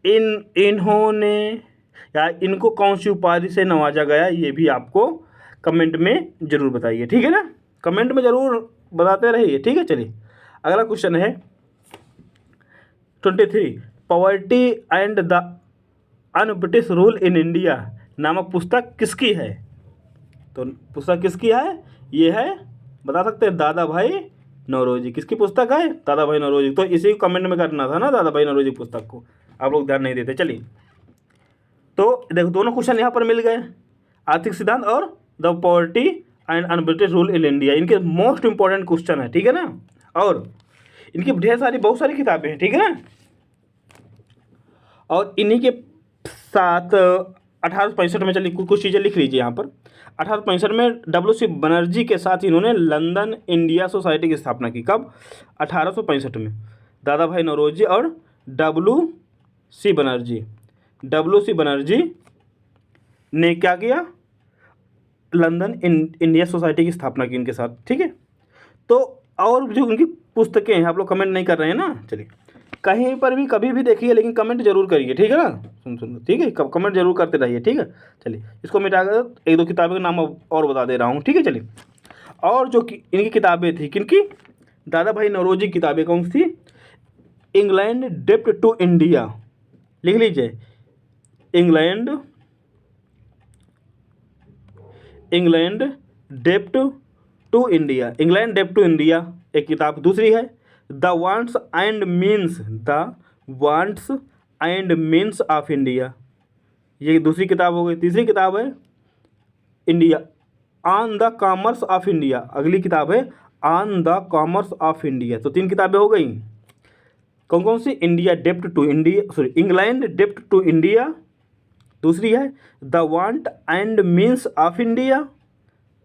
A: इन्होंने या इनको कौन सी उपाधि से नवाजा गया, ये भी आपको कमेंट में जरूर बताइए। ठीक है ना, कमेंट में जरूर बताते रहिए। ठीक है, चलिए अगला क्वेश्चन है 23। Poverty and the un British rule in India नामक पुस्तक किसकी है? तो पुस्तक किसकी है? ये है, बता सकते हैं, दादा भाई नौरोजी। किसकी पुस्तक है? दादा भाई नौरोजी। तो इसी को कमेंट में करना था ना, दादा भाई नौरोजी पुस्तक को। आप लोग ध्यान नहीं देते। चलिए, तो देखो दोनों क्वेश्चन यहाँ पर मिल गए, आर्थिक सिद्धांत और the poverty and un British rule in India. इनके मोस्ट इंपॉर्टेंट क्वेश्चन है। ठीक है ना, और इनकी बहुत सारी किताबें हैं। ठीक है ना, और इन्हीं के साथ 1865 में, चलिए कुछ चीज़ें लिख लीजिए यहाँ पर। 1865 में WC बनर्जी के साथ इन्होंने लंदन इंडिया सोसाइटी की स्थापना की। कब? 1865 में। दादा भाई नौरोजी और WC बनर्जी ने क्या किया? लंदन इंडिया सोसाइटी की स्थापना की इनके साथ। ठीक है, तो और जो उनकी पुस्तकें हैं, आप लोग कमेंट नहीं कर रहे हैं ना। चलिए, कहीं पर भी कभी भी देखिए, लेकिन कमेंट जरूर करिए। ठीक है ना, सुन ठीक है, कमेंट जरूर करते रहिए। ठीक है, चलिए इसको मिटाकर एक दो किताबों के नाम और बता दे रहा हूँ। ठीक है, चलिए, और जो इनकी किताबें थी, किनकी? दादा भाई नौरोजी की किताबें कौन सी थी? इंग्लैंड डेप्ट टू इंडिया, लिख लीजिए, England dept to India, England dept to India एक किताब। दूसरी है the wants and means, the wants and means of India, ये दूसरी किताब हो गई। तीसरी किताब है India on the commerce of India, अगली किताब है on the commerce of India. तो 3 किताबें हो गई। कौन कौन सी? India dept to India, sorry England dept to India, दूसरी है the want and means of India,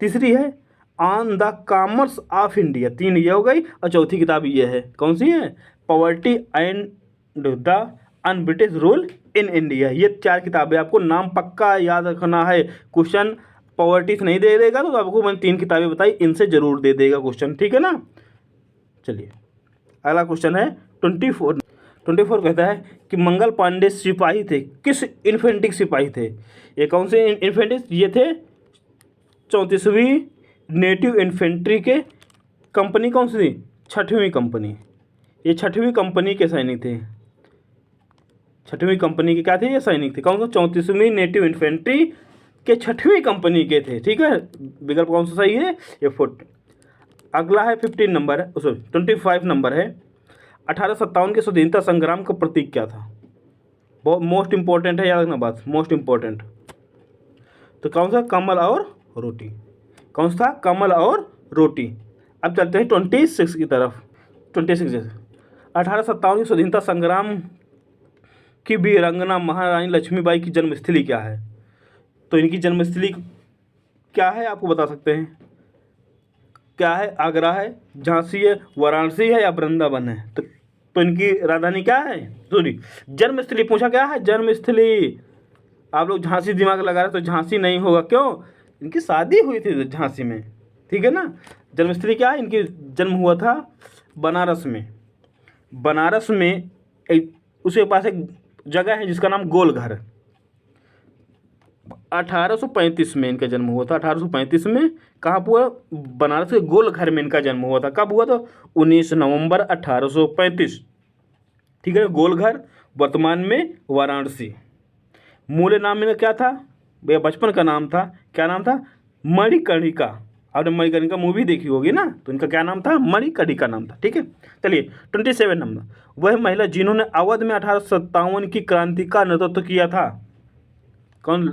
A: तीसरी है on the commerce of India. 3 ये हो गई और चौथी किताब ये है, कौन सी है? Poverty and the un British rule in India. ये 4 किताबें आपको नाम पक्का याद रखना है। क्वेश्चन पॉवर्टी से नहीं दे देगा तो आपको मैंने 3 किताबें बताई, इनसे जरूर दे देगा क्वेश्चन, ठीक है ना। चलिए अगला क्वेश्चन है 24 कहता है कि मंगल पांडे सिपाही थे, किस इन्फेंट्री सिपाही थे? ये कौन से इन्फेंट्री? ये थे 34वीं नेटिव इन्फेंट्री के कंपनी, कौन सी थी? 6वीं कंपनी। ये 6वीं कंपनी के सैनिक थे, 6वीं कंपनी के क्या थे? ये सैनिक थे। कौन सा? 34वीं नेटिव इन्फेंट्री के 6वीं कंपनी के थे, ठीक है। विकल्प कौन सा सही है? ये 4। अगला है 15 नंबर है, सॉरी 25 नंबर है। 1857 के स्वतंत्रता संग्राम का प्रतीक क्या था? बहुत मोस्ट इंपॉर्टेंट है, याद रखना बात, मोस्ट इंपॉर्टेंट। तो कौन सा? कमल और रोटी। कौन सा? कमल और रोटी। अब चलते हैं 26 की तरफ। 26 जैसे 1857 की स्वतंत्रता संग्राम की वीरांगना महारानी लक्ष्मीबाई की जन्मस्थली क्या है? तो इनकी जन्मस्थली क्या है आपको बता सकते हैं? क्या है? आगरा है, झांसी है, वाराणसी है या वृंदावन है? तो इनकी राजधानी क्या है? सॉरी जन्मस्थली पूछा, क्या है जन्मस्थली? आप लोग झांसी दिमाग लगा रहे तो झांसी नहीं होगा, क्यों? इनकी शादी हुई थी झांसी में, ठीक है ना। जन्मस्थली क्या है? इनकी जन्म हुआ था बनारस में। बनारस में एक उसके पास एक जगह है जिसका नाम गोलघर। 1835 में इनका जन्म हुआ था। 1835 में कहाँ हुआ? बनारस के गोलघर में इनका जन्म हुआ था। कब हुआ था? 19 नवंबर 1835, ठीक है। गोलघर वर्तमान में वाराणसी। मूल नाम इनका क्या था? भैया बचपन का नाम था, क्या नाम था? मणिकर्णिका। आपने मणिकर्णिका मूवी देखी होगी ना, तो इनका क्या नाम था? मणिकर्णिका नाम था, ठीक है। चलिए 27 नंबर, वह महिला जिन्होंने अवध में 1857 की क्रांति का नेतृत्व किया था, कौन?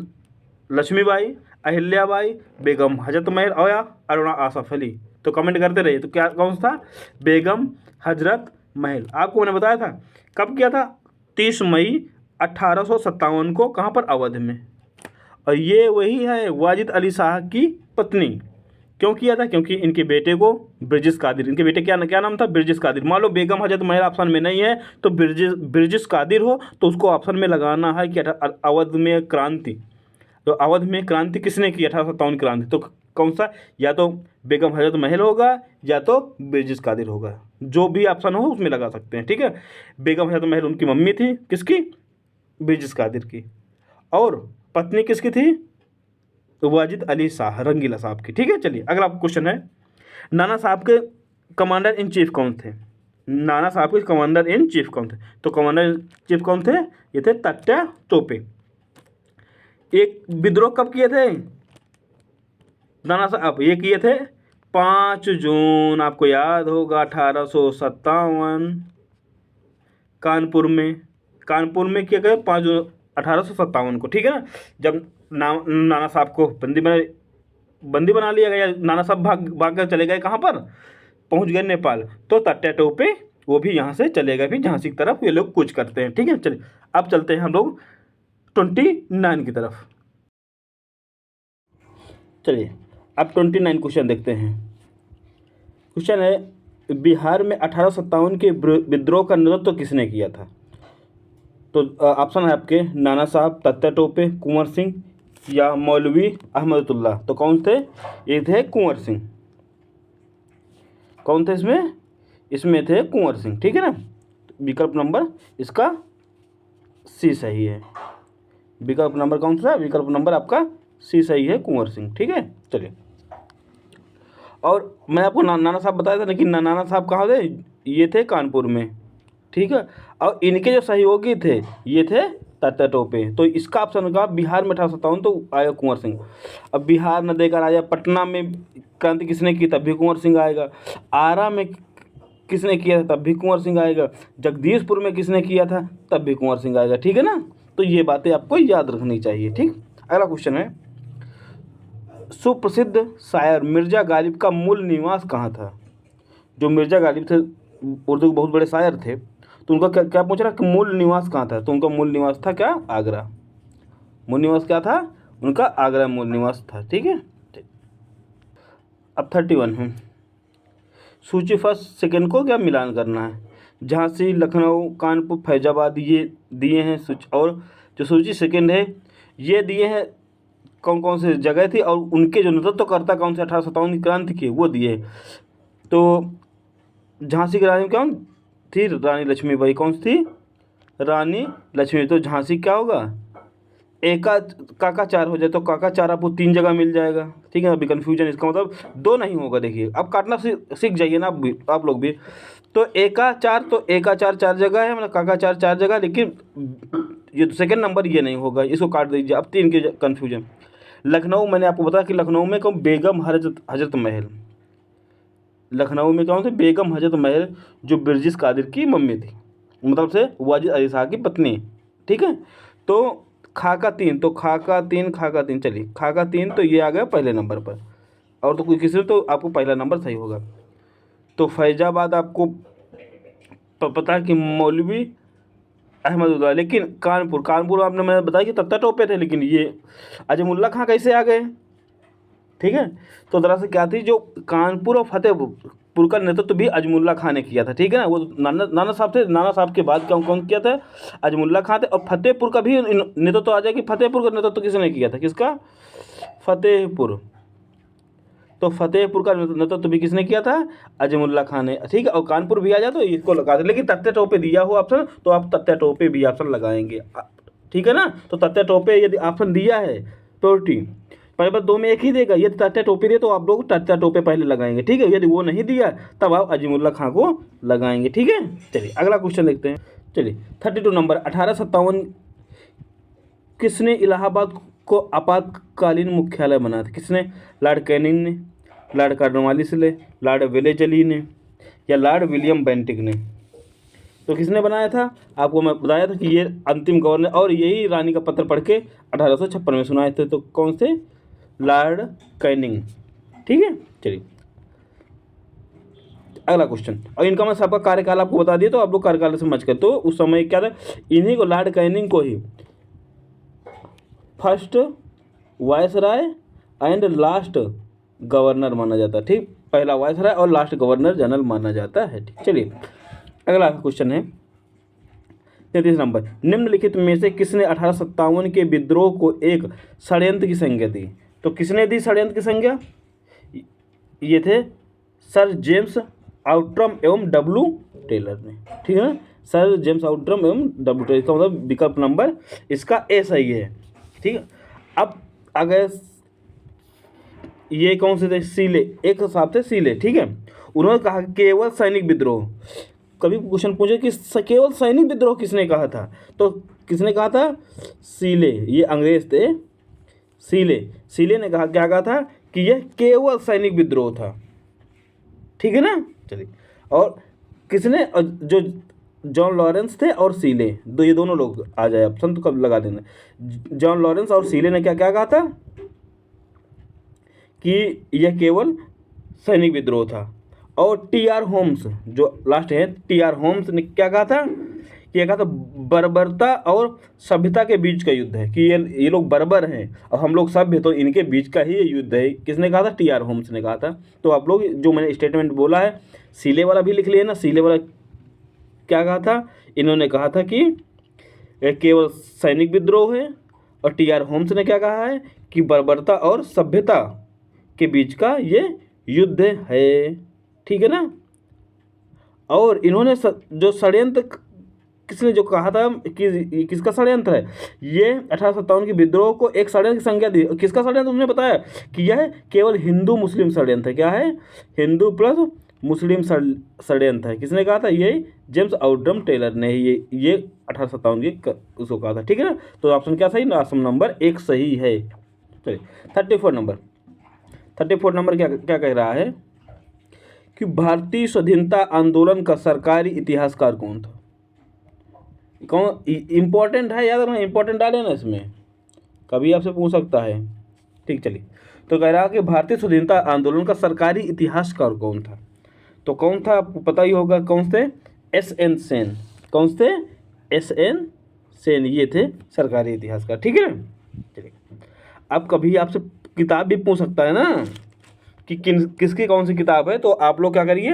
A: लक्ष्मीबाई, अहिल्याबाई, बेगम हजरत महल और या अरुणा आसफ अली। तो कमेंट करते रहिए। तो क्या कौन सा था? बेगम हजरत महल। आपको मैंने बताया था कब किया था? 30 मई 1857 को। कहाँ पर? अवध में। और ये वही है वाजिद अली शाह की पत्नी। क्यों किया था? क्योंकि इनके बेटे को ब्रिजेश कादिर, इनके बेटे क्या नाम था? ब्रिजेश कादिर। मान लो बेगम हजरत महल ऑप्शन में नहीं है तो ब्रिजेश कादिर हो तो उसको ऑप्शन में लगाना है कि अवध में क्रांति। तो अवध में क्रांति किसने की? 1857 क्रांति। तो कौन सा? या तो बेगम हजरत महल होगा या तो ब्रिजेश कादिर होगा, जो भी ऑप्शन हो उसमें लगा सकते हैं, ठीक है। बेगम हजरत महल उनकी मम्मी थी, किसकी? ब्रिजेश कादिर की। और पत्नी किसकी थी? वाजिद अली शाह, रंगीला साहब की, ठीक है। चलिए अगला क्वेश्चन है, नाना साहब के कमांडर इन चीफ कौन थे? नाना साहब के कमांडर इन चीफ कौन थे? तो कमांडर इन चीफ कौन थे? ये थे तात्या टोपे। एक विद्रोह कब किए थे नाना साहब? ये किए थे 5 जून, आपको याद होगा 1857 कानपुर में किया गया 5 जून 1857 को, ठीक है ना। जब नाना साहब को बंदी बना लिया गया, नाना साहब भाग कर चले गए, कहाँ पर? पहुँच गए नेपाल। तो तात्या टोपे वो भी यहाँ से चले गए, फिर झांसी की तरफ ये लोग कुछ करते हैं, ठीक है। चलिए अब चलते हैं हम लोग 29 की तरफ। चलिए अब 29 क्वेश्चन देखते हैं। क्वेश्चन है बिहार में 1857 के विद्रोह का नेतृत्व किसने किया था? तो ऑप्शन है आपके नाना साहब, तात्या टोपे, कुंवर सिंह या मौलवी अहमदुल्ला। तो कौन थे? ये थे कुंवर सिंह। कौन थे इसमें? इसमें थे कुंवर सिंह, ठीक है ना। विकल्प नंबर इसका सी सही है। विकल्प नंबर कौन सा? विकल्प नंबर आपका सी सही है, कुंवर सिंह, ठीक है। चलिए और मैं आपको नाना साहब बताया था ना कि नाना साहब कहाँ थे? ये थे कानपुर में, ठीक है। और इनके जो सहयोगी थे ये थे तात्या टोपे। तो इसका ऑप्शन होगा बिहार में 1857 तो आएगा कुंवर सिंह। अब बिहार न देकर आया, पटना में क्रांति किसने की तब भी कुंवर सिंह आएगा, आरा में किसने किया था तब भी कुंवर सिंह आएगा, जगदीशपुर में किसने किया था तब भी कुंवर सिंह आएगा। ठीक है ना, तो ये बातें आपको याद रखनी चाहिए। ठीक, अगला क्वेश्चन है, सुप्रसिद्ध शायर मिर्जा गालिब का मूल निवास कहाँ था। जो मिर्जा गालिब थे उर्दू के बहुत बड़े शायर थे, तो उनका क्या क्या पूछ रहा कि मूल निवास कहाँ था, तो उनका मूल निवास था क्या, आगरा। मूल निवास क्या था उनका, आगरा मूल निवास था। ठीक है, अब 31 है, सूची फर्स्ट सेकंड को क्या मिलान करना है। झांसी, लखनऊ, कानपुर, फैजाबाद ये दिए हैं सूची, और जो सूची सेकंड है ये दिए हैं कौन कौन से जगह थी और उनके जो नेतृत्वकर्ता कौन से 1857 की क्रांति के वो दिए। तो झांसी की रानी कौन थी, रानी लक्ष्मीबाई। कौन सी थी, रानी लक्ष्मी। तो झांसी क्या होगा, एका काका चार हो जाए तो काका चार आपको 3 जगह मिल जाएगा। ठीक है, अभी कन्फ्यूजन, इसका मतलब 2 नहीं होगा। देखिए अब काटना सीख जाइए ना आप लोग भी। तो एका चार, तो एका चार 4 जगह है, मतलब काका चार 4 जगह, लेकिन ये सेकंड नंबर ये नहीं होगा, इसको काट दीजिए। अब 3 के कन्फ्यूजन। लखनऊ, मैंने आपको बताया कि लखनऊ में कौन, बेगम हजरत महल। लखनऊ में कौन थे, बेगम हजरत महल, जो बिरजिस कादिर की मम्मी थी, मतलब से वाजिद अली शाह की पत्नी। ठीक है, तो खाका 3, तो खाका 3 चलिए खाका 3 तो ये आ गया पहले नंबर पर, और तो कोई किसी तो आपको पहला नंबर सही होगा। तो फैजाबाद आपको पता है कि मौलवी अहमदुल्लाह, लेकिन कानपुर आपने मैंने बताया कि तात्या टोपे थे, लेकिन ये अजमुल्ला खां कैसे आ गए। ठीक है, तो दरअसल क्या थी, जो कानपुर और फतेहपुर का नेतृत्व भी अजमुल्ला खां ने किया था। ठीक है ना, वो नाना साहब थे, नाना साहब के बाद कौन कौन किया था, अजमुल्ला खां थे। और फतेहपुर का भी नेतृत्व आ जाए कि फतेहपुर का नेतृत्व किसने किया था, किसका, फतेहपुर। तो फतेहपुर का नेतृत्व भी किसने किया था, अजमुल्ला खां ने। ठीक है, और कानपुर भी आ जाए तो इसको लगा दे, लेकिन तात्या टोपे दिया हो ऑप्शन तो आप तात्या टोपे भी ऑप्शन लगाएंगे। ठीक है ना, तो तात्या टोपे यदि ऑप्शन दिया है प्योरिटी पहले बार 2 में एक ही देगा, यदि तात्या टोपे दे तो आप लोग तात्या टोपे पहले लगाएंगे। ठीक है, यदि वो नहीं दिया तब आप अजीमुल्ला खां को लगाएंगे। ठीक है, चलिए अगला क्वेश्चन देखते हैं। चलिए 32 नंबर, 1857 किसने इलाहाबाद को आपातकालीन मुख्यालय बनाया था। किसने, लॉर्ड कैनिंग ने, लॉर्ड कॉर्नवालिस ने, लॉर्ड वेलेजली ने, या लॉर्ड विलियम बेंटिक ने। तो किसने बनाया था, आपको मैं बताया था कि ये अंतिम गवर्नर, और यही रानी का पत्र पढ़ के 1856 में सुनाए थे। तो कौन से, लॉर्ड कैनिंग। ठीक है, चलिए अगला क्वेश्चन। और इनका मैं सबका कार्यकाल आपको बता दिया, तो आप लोग कार्यकाल समझ कर, तो उस समय क्या था, इन्हीं को, लॉर्ड कैनिंग को ही first viceroy and last governor माना जाता है। ठीक, पहला वायसराय और लास्ट गवर्नर जनरल माना जाता है। ठीक, चलिए अगला क्वेश्चन है 33 नंबर, निम्नलिखित में से किसने 1857 के विद्रोह को एक षड्यंत्र की संज्ञा दी। तो किसने दी षड्यंत्र की संज्ञा, ये थे सर जेम्स आउट्रम एवं डब्ल्यू टेलर ने। ठीक है, सर जेम्स आउट्रम एवं डब्ल्यू टेलर, इसका मतलब विकल्प नंबर इसका ए सही है। ठीक है, अब अगर ये कौन से थे, सीले, एक हिसाब से सीले। ठीक है, उन्होंने कहा केवल सैनिक विद्रोह, कभी क्वेश्चन पूछे कि केवल सैनिक विद्रोह किसने कहा था, तो किसने कहा था, सीले, ये अंग्रेज थे। सीले ने कहा, क्या कहा था कि यह केवल सैनिक विद्रोह था। ठीक है ना, चलिए, और किसने, जो जॉन लॉरेंस थे और सीले, ये दोनों लोग आ जाए ऑप्शन तो कब लगा देना। जॉन लॉरेंस और सीले ने क्या क्या कहा था कि यह केवल सैनिक विद्रोह था। और टी.आर. होम्स, जो लास्ट है, टी.आर. होम्स ने क्या कहा था, कि कहा था बर्बरता और सभ्यता के बीच का युद्ध है, कि ये लोग बर्बर हैं और हम लोग सभ्य, तो इनके बीच का ही ये युद्ध है। किसने कहा था, टी.आर. होम्स ने कहा था। तो आप लोग जो मैंने स्टेटमेंट बोला है, सीले वाला भी लिख लिए ना, सीले वाला क्या कहा था, इन्होंने कहा था कि केवल सैनिक विद्रोह है, और टी.आर. होम्स ने क्या कहा है कि बर्बरता और सभ्यता के बीच का ये युद्ध है। ठीक है ना, और इन्होंने जो षड्यंत्र, किसने जो कहा था कि किसका षड्यंत्र है, ये 1857 की विद्रोह को एक षड्यंत्र की संज्ञा दी। किसका षड्यंत्र, उन्होंने बताया कि यह केवल हिंदू मुस्लिम षड्यंत्र है। क्या है, हिंदू प्लस मुस्लिम षड्यंत्र है, किसने कहा था? ये जेम्स आउटरम टेलर ने ये 1857 की उसको कहा था, ठीक है ना। तो ऑप्शन क्या सही? ऑप्शन नंबर 1 सही है। चलिए 34 नंबर क्या क्या कह रहा है कि भारतीय स्वाधीनता आंदोलन का सरकारी इतिहासकार कौन था? कौन इंपॉर्टेंट है, याद रखना, इंपॉर्टेंट डाले ना इसमें, कभी आपसे पूछ सकता है। ठीक, चलिए। तो कह रहा कि भारतीय स्वाधीनता आंदोलन का सरकारी इतिहासकार कौन था? तो कौन था आपको पता ही होगा, कौन थे? एस.एन. सेन। कौन थे? एस.एन. सेन, ये थे सरकारी इतिहासकार, ठीक है। चलिए, अब कभी आपसे किताब भी पूछ सकता है ना कि किसकी कौन सी किताब है, तो आप लोग क्या करिए,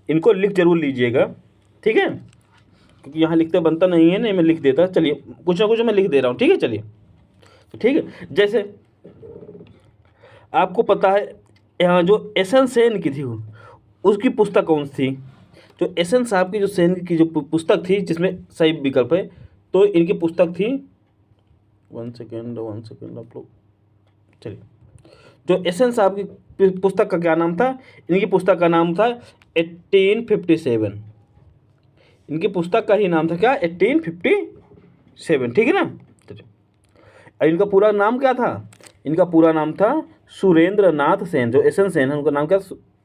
A: इनको लिख जरूर लीजिएगा, ठीक है, क्योंकि यहाँ लिखते बनता नहीं है, नहीं मैं लिख देता। चलिए, कुछ ना कुछ मैं लिख दे रहा हूँ, ठीक है। चलिए, तो ठीक है, जैसे आपको पता है यहाँ जो एस.एन. सेन की थी उसकी पुस्तक कौन सी थी? जो एस.एन. साहब की जो सेन की जो पुस्तक थी, जिसमें सही विकल्प है, तो इनकी पुस्तक थी, 1 सेकेंड आप लोग, चलिए, जो एस.एन. साहब की पुस्तक का क्या नाम था? इनकी पुस्तक का नाम था 1857। इनकी पुस्तक का ही नाम था क्या? 1857, ठीक है ना। इनका पूरा नाम क्या था? इनका पूरा नाम था सुरेंद्र नाथ सेन। जो एस.एन. सेन है उनका नाम क्या,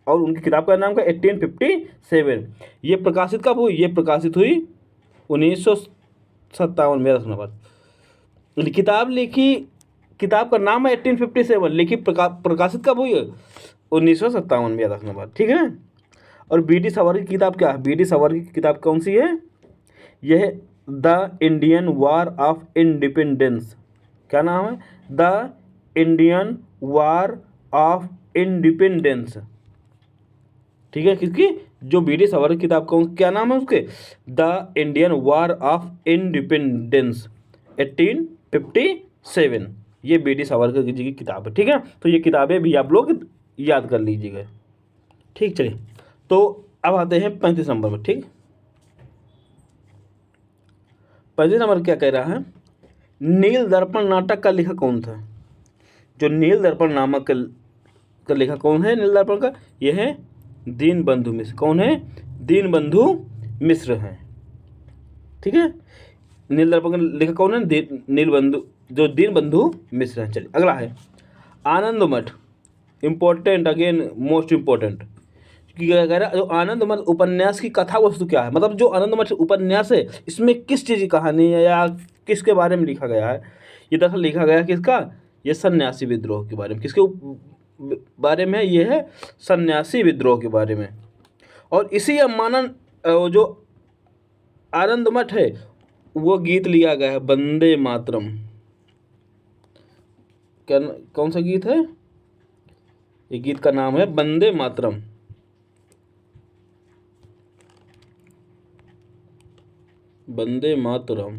A: और उनकी किताब का नाम क्या? 1857। ये प्रकाशित कब हुई? ये प्रकाशित हुई 1957 में। 10 नंबर किताब लिखी, किताब का नाम है 1857, लेकिन प्रकाशित कब हुई? 1957 में। 10 नंबर, ठीक है। और बी.डी. सावरकर की किताब क्या है? बी.डी. सावरकर की किताब कौन सी है? यह the Indian war of independence. क्या नाम है? The Indian war of independence, ठीक है। किसकी? जो बी.डी. सावरकर की किताब कौन, क्या नाम है उसके? The Indian war of independence 1857। ये बी.डी. सावरकर जी की किताब है, ठीक है। तो ये किताबें भी आप लोग याद कर लीजिएगा, ठीक। चलिए, तो अब आते हैं 35 नंबर में, ठीक। 35 नंबर क्या कह रहा है? नील दर्पण नाटक का लेखक कौन था? जो नील दर्पण नामक का लेखक कौन है? नील दर्पण का, यह है दीनबंधु मिश्र। कौन है? दीनबंधु मिश्र हैं, ठीक है। नील दर्पण का लेखक कौन है? जो दीनबंधु मिश्र हैं। चलिए, अगला है आनंद मठ। इंपॉर्टेंट, अगेन मोस्ट इंपॉर्टेंट, क्या कह रहा है? जो आनंद मठ उपन्यास की कथा वस्तु क्या है? मतलब जो आनंद मठ उपन्यास है, इसमें किस चीज़ की कहानी है या किसके बारे में लिखा गया है? ये दरअसल लिखा गया किसका? ये सन्यासी विद्रोह के बारे में। किसके बारे में? ये है सन्यासी विद्रोह के बारे में। और इसी अम्मानन जो आनंद मठ है, वो गीत लिया गया है, वंदे मातरम। क्या, कौन सा गीत है? ये गीत का नाम है वंदे मातरम, वंदे मातरम,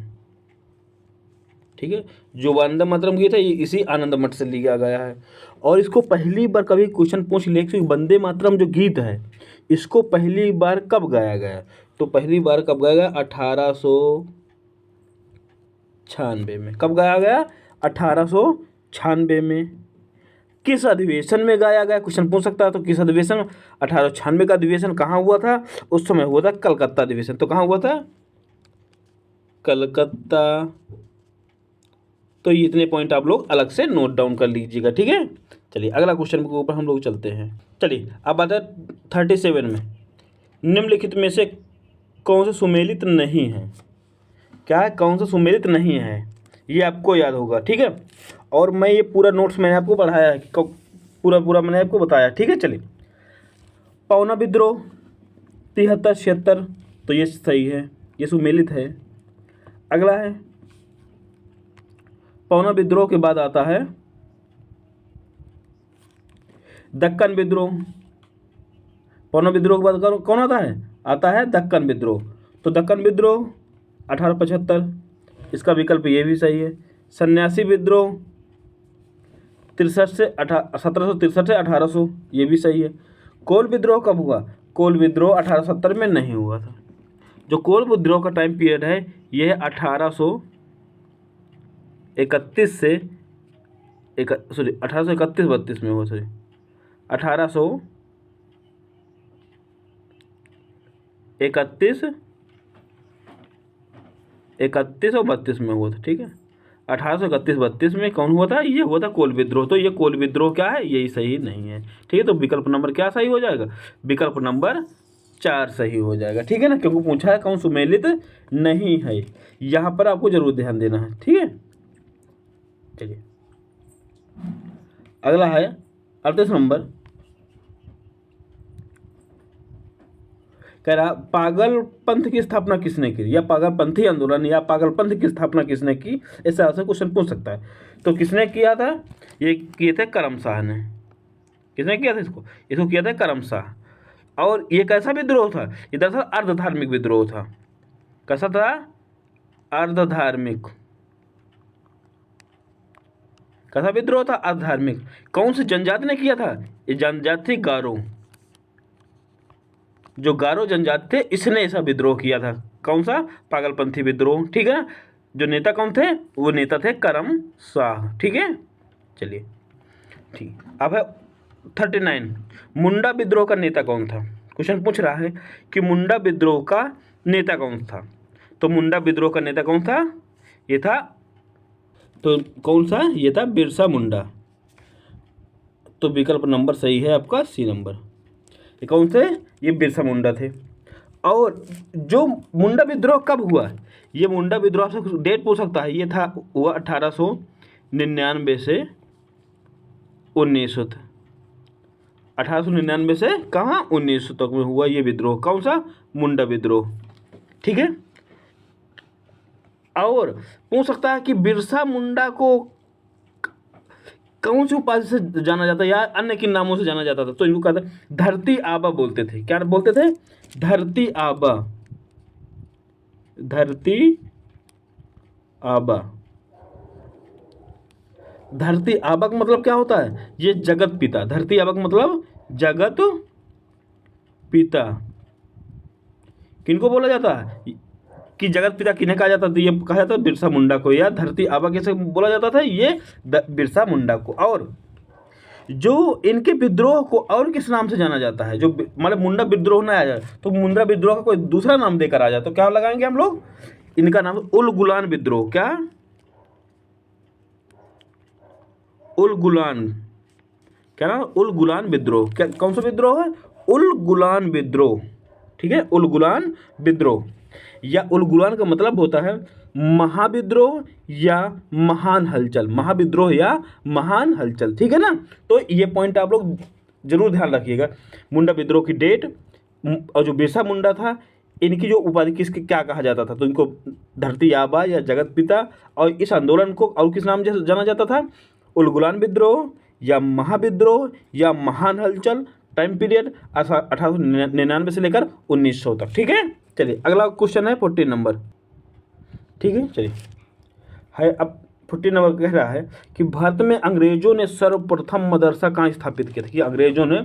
A: ठीक है। जो वंदे मातरम गीत है, ये इसी आनंद मठ से लिया गया है। और इसको पहली बार कभी क्वेश्चन पूछ ले कि वंदे मातरम जो गीत है, इसको पहली बार कब गाया गया? तो पहली बार कब गाया गया? 1896 में। कब गाया गया? 1896 में। किस अधिवेशन में गाया गया? क्वेश्चन पूछ सकता है, तो किस अधिवेशन? 1896 का अधिवेशन कहाँ हुआ था? उस समय हुआ था कलकत्ता अधिवेशन। तो कहाँ हुआ था? कलकत्ता। तो ये इतने पॉइंट आप लोग अलग से नोट डाउन कर लीजिएगा, ठीक है। चलिए, अगला क्वेश्चन के ऊपर हम लोग चलते हैं। चलिए, अब आता है 37 में, निम्नलिखित में से कौन सा सुमेलित नहीं है? क्या है? कौन सा सुमेलित नहीं है, ये आपको याद होगा, ठीक है। और मैं ये पूरा नोट्स मैंने आपको पढ़ाया है, पूरा मैंने आपको बताया, ठीक है। चलिए, पौना विद्रोह 73 76, तो ये सही है, ये सुमेलित है। अगला है पौना विद्रोह के बाद आता है दक्कन विद्रोह। पौना विद्रोह के बाद कौन आता है? आता है दक्कन विद्रोह। तो दक्कन विद्रोह 1875, इसका विकल्प ये भी सही है। सन्यासी विद्रोह 1763 से 1800, ये भी सही है। कोल विद्रोह कब हुआ? कोल विद्रोह 1870 में नहीं हुआ था। जो कोल विद्रोह का टाइम पीरियड है, यह है 1831 से 1831-32 में हुआ, सॉरी 1800 31 31 और 32 में हुआ था, ठीक है। 1831-32 में कौन हुआ था? ये हुआ था कोल विद्रोह। तो ये कोल विद्रोह क्या है? यही सही नहीं है, ठीक है। तो विकल्प नंबर क्या सही हो जाएगा? विकल्प नंबर 4 सही हो जाएगा, ठीक है ना, क्योंकि पूछा है कौन सुमेलित नहीं है। यहाँ पर आपको जरूर ध्यान देना है, ठीक है। चलिए अगला है 38 नंबर। कह रहा पागल पंथ की स्थापना किसने की, या पागलपंथी आंदोलन या पागल पंथ की स्थापना किसने की, ऐसा क्वेश्चन पूछ सकता है। तो किसने किया था? ये किए थे करम शाह ने। किसने किया था इसको किया था करम शाह। और ये कैसा विद्रोह था? ये दरअसल अर्धधार्मिक विद्रोह था। कैसा था? अर्धधार्मिक। कैसा विद्रोह था? अर्धधार्मिक। कौन सी जनजाति ने किया था? ये जनजाति थी गारो। जो गारो जनजाति थे इसने ऐसा विद्रोह किया था। कौन सा? पागलपंथी विद्रोह, ठीक है। जो नेता कौन थे? वो नेता थे करम शाह, ठीक है। चलिए ठीक, अब है 39। मुंडा विद्रोह का नेता कौन था? क्वेश्चन पूछ रहा है कि मुंडा विद्रोह का नेता कौन था। तो मुंडा विद्रोह का नेता कौन था? ये था, तो कौन सा? ये था बिरसा मुंडा। तो विकल्प नंबर सही है आपका सी नंबर। ये कौन थे? ये बिरसा मुंडा थे। और जो मुंडा विद्रोह कब हुआ? ये मुंडा विद्रोह से डेट पूछ सकता है। ये था हुआ 1899 से 1900 तक। 1899 से कहाँ? 1900 तक में हुआ ये विद्रोह। कौन सा? मुंडा विद्रोह, ठीक है। और पूछ सकता है कि बिरसा मुंडा को कौन सी उपाधि से जाना जाता है या अन्य किन नामों से जाना जाता था? तो इनको कहते हैं धरती आबा बोलते थे। क्या बोलते थे? धरती आबा। धरती आबा। धरती आबा का मतलब क्या होता है? ये जगत पिता। धरती आबा का मतलब जगत पिता। किनको बोला जाता है कि जगत पिता किन्हें कहा जाता था? ये कहा जाता बिरसा मुंडा को। या धरती आबा कैसे बोला जाता था? ये बिरसा मुंडा को। और जो इनके विद्रोह को और किस नाम से जाना जाता है? जो मतलब मुंडा विद्रोह ना आ जाए तो मुंडा विद्रोह का कोई दूसरा नाम देकर आ जाए तो क्या लगाएंगे हम लोग? इनका नाम उल गुलान विद्रोह। क्या? उल गुलान। क्या नाम? उल गुलान विद्रोह। क्या कौन सा विद्रोह है? उल गुलान विद्रोह, ठीक है। उल गुलान विद्रोह या उल गुलान का मतलब होता है महाविद्रोह या महान हलचल। महाविद्रोह या महान हलचल, ठीक है ना। तो ये पॉइंट आप लोग जरूर ध्यान रखिएगा। मुंडा विद्रोह की डेट और जो बिरसा मुंडा था इनकी जो उपाधि किसके क्या कहा जाता था? तो इनको धरती आबा या जगत पिता। और इस आंदोलन को और किस नाम से जाना जाता था? उल गुलान विद्रोह या महाविद्रोह या महान हलचल। टाइम पीरियड 1899 से लेकर 1900 तक, ठीक है। चलिए अगला क्वेश्चन है 40 नंबर, ठीक है। चलिए है अब 40 नंबर कह रहा है कि भारत में अंग्रेजों ने सर्वप्रथम मदरसा कहाँ स्थापित किया था? कि अंग्रेजों ने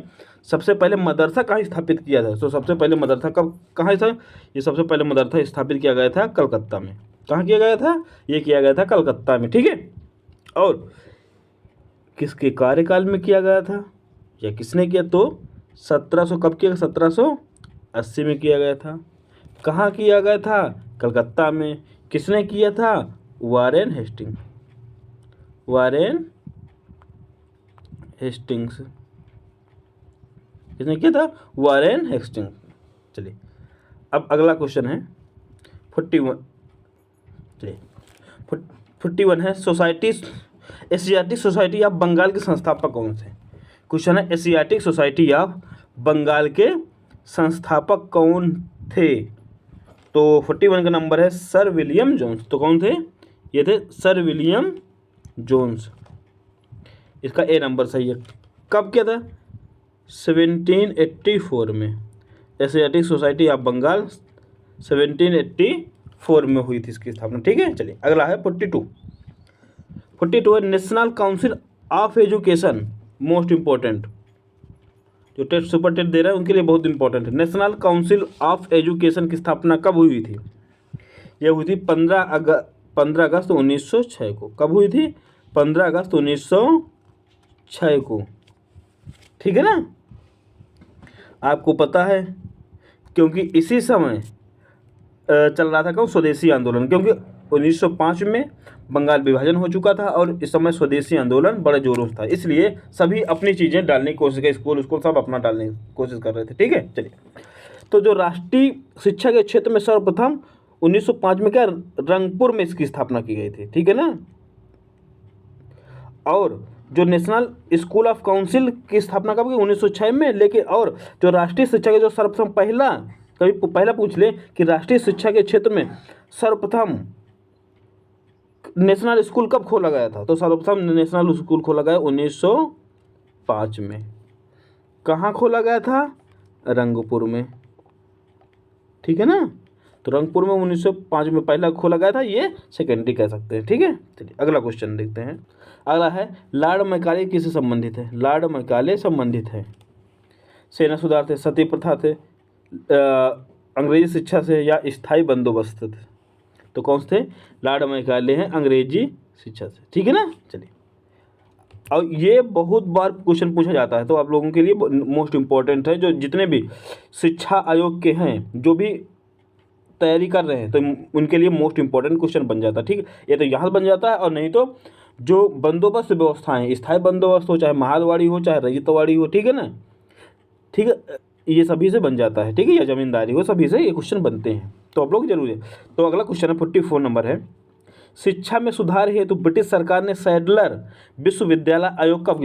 A: सबसे पहले मदरसा कहाँ स्थापित किया था? तो सबसे पहले मदरसा कब कहाँ था? ये सबसे पहले मदरसा स्थापित किया गया था कलकत्ता में। कहाँ किया गया था? ये किया गया था कलकत्ता में, ठीक है। और किसके कार्यकाल में किया गया था या किसने किया? तो 1700 कब किया? 1780 में किया गया था। कहाँ किया गया था? कलकत्ता में। किसने किया था? Warren Hastings. Warren Hastings. किसने किया था? Warren Hastings. चलिए अब अगला क्वेश्चन है 41। चलिए 41 है society Asiatic society of Bengal के संस्थापक कौन थे? क्वेश्चन है एशियाटिक सोसाइटी ऑफ बंगाल के संस्थापक कौन थे? तो 41 का नंबर है सर विलियम जोन्स। तो कौन थे? ये थे सर विलियम जोन्स। इसका ए नंबर सही है। कब किया था? 1784 में। एशियाटिक सोसाइटी ऑफ बंगाल 1784 में हुई थी इसकी स्थापना, ठीक है। चलिए अगला है 42 है national council of education. Most important जो टेस्ट सुपर टेस्ट दे रहा है उनके लिए बहुत इंपॉर्टेंट है। नेशनल काउंसिल ऑफ एजुकेशन की स्थापना कब हुई थी? यह हुई थी 15 अगस्त 1906 को। कब हुई थी? 15 अगस्त 1906 को, ठीक है ना। आपको पता है क्योंकि इसी समय चल रहा था कौन, स्वदेशी आंदोलन, क्योंकि 1905 में बंगाल विभाजन हो चुका था और इस समय स्वदेशी आंदोलन बड़े जोरों से था, इसलिए सभी अपनी चीज़ें डालने की कोशिश कर, स्कूल सब अपना डालने की कोशिश कर रहे थे। ठीक है, चलिए। तो जो राष्ट्रीय शिक्षा के क्षेत्र में सर्वप्रथम 1905 में क्या रंगपुर में इसकी स्थापना की गई थी। ठीक है ना। और जो नेशनल स्कूल ऑफ काउंसिल की स्थापना कब की, 1906 में। लेकिन और जो राष्ट्रीय शिक्षा के जो सर्वप्रथम पहला पूछ ले कि राष्ट्रीय शिक्षा के क्षेत्र में सर्वप्रथम नेशनल स्कूल कब खोला गया था, तो सर्वप्रथम नेशनल स्कूल खोला गया 1905 में। कहाँ खोला गया था, रंगपुर में। ठीक है ना। तो रंगपुर में 1905 में पहला खोला गया था, ये सेकेंडरी कह सकते हैं। ठीक है, चलिए अगला क्वेश्चन देखते हैं। अगला है लॉर्ड मैकाले किससे संबंधित है। लॉर्ड मैकाले संबंधित है सेना सुधार थे, सती प्रथा थे, अंग्रेजी शिक्षा से या स्थायी बंदोबस्त थे। तो कौन से थे, लॉर्ड मैकाले हैं अंग्रेजी शिक्षा से। ठीक है ना। चलिए, और ये बहुत बार क्वेश्चन पूछा जाता है, तो आप लोगों के लिए मोस्ट इम्पोर्टेंट है। जो जितने भी शिक्षा आयोग के हैं, जो भी तैयारी कर रहे हैं, तो उनके लिए मोस्ट इम्पोर्टेंट क्वेश्चन बन जाता है। ठीक है, ये तो यहाँ बन जाता है, और नहीं तो जो बंदोबस्त व्यवस्थाएं, स्थायी बंदोबस्त हो, चाहे महालवाड़ी हो, चाहे रजतवाड़ी हो। ठीक है ना। ठीक है, ये सभी से बन जाता है। ठीक है, या जमींदारी हो, सभी से ये क्वेश्चन बनते हैं, तो आप लोग जरूर है। तो अगला क्वेश्चन है 44 नंबर है, शिक्षा में सुधार हेतु ब्रिटिश सरकार ने सैडलर विश्वविद्यालय आयोग कब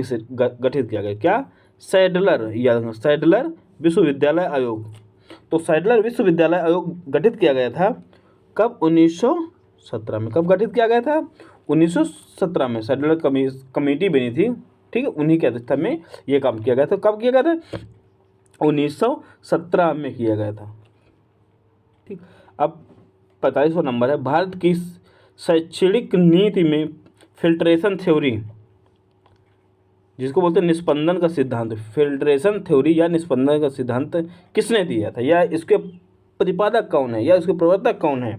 A: गठित किया गया। क्या, सैडलर, या सैडलर विश्वविद्यालय आयोग। तो सैडलर विश्वविद्यालय आयोग गठित किया गया था कब, 1917 में। कब गठित किया गया था, 1917 में। सैडलर कमेटी बनी थी। ठीक है, उन्हीं की अध्यक्षता में ये काम किया गया था। कब किया गया था, 1917 में किया गया था। ठीक, अब 45वां नंबर है, भारत की शैक्षणिक नीति में फिल्ट्रेशन थ्योरी, जिसको बोलते हैं निस्पंदन का सिद्धांत, फिल्ट्रेशन थ्योरी या निस्पंदन का सिद्धांत किसने दिया था, या इसके प्रतिपादक कौन है, या इसके प्रवर्तक कौन है।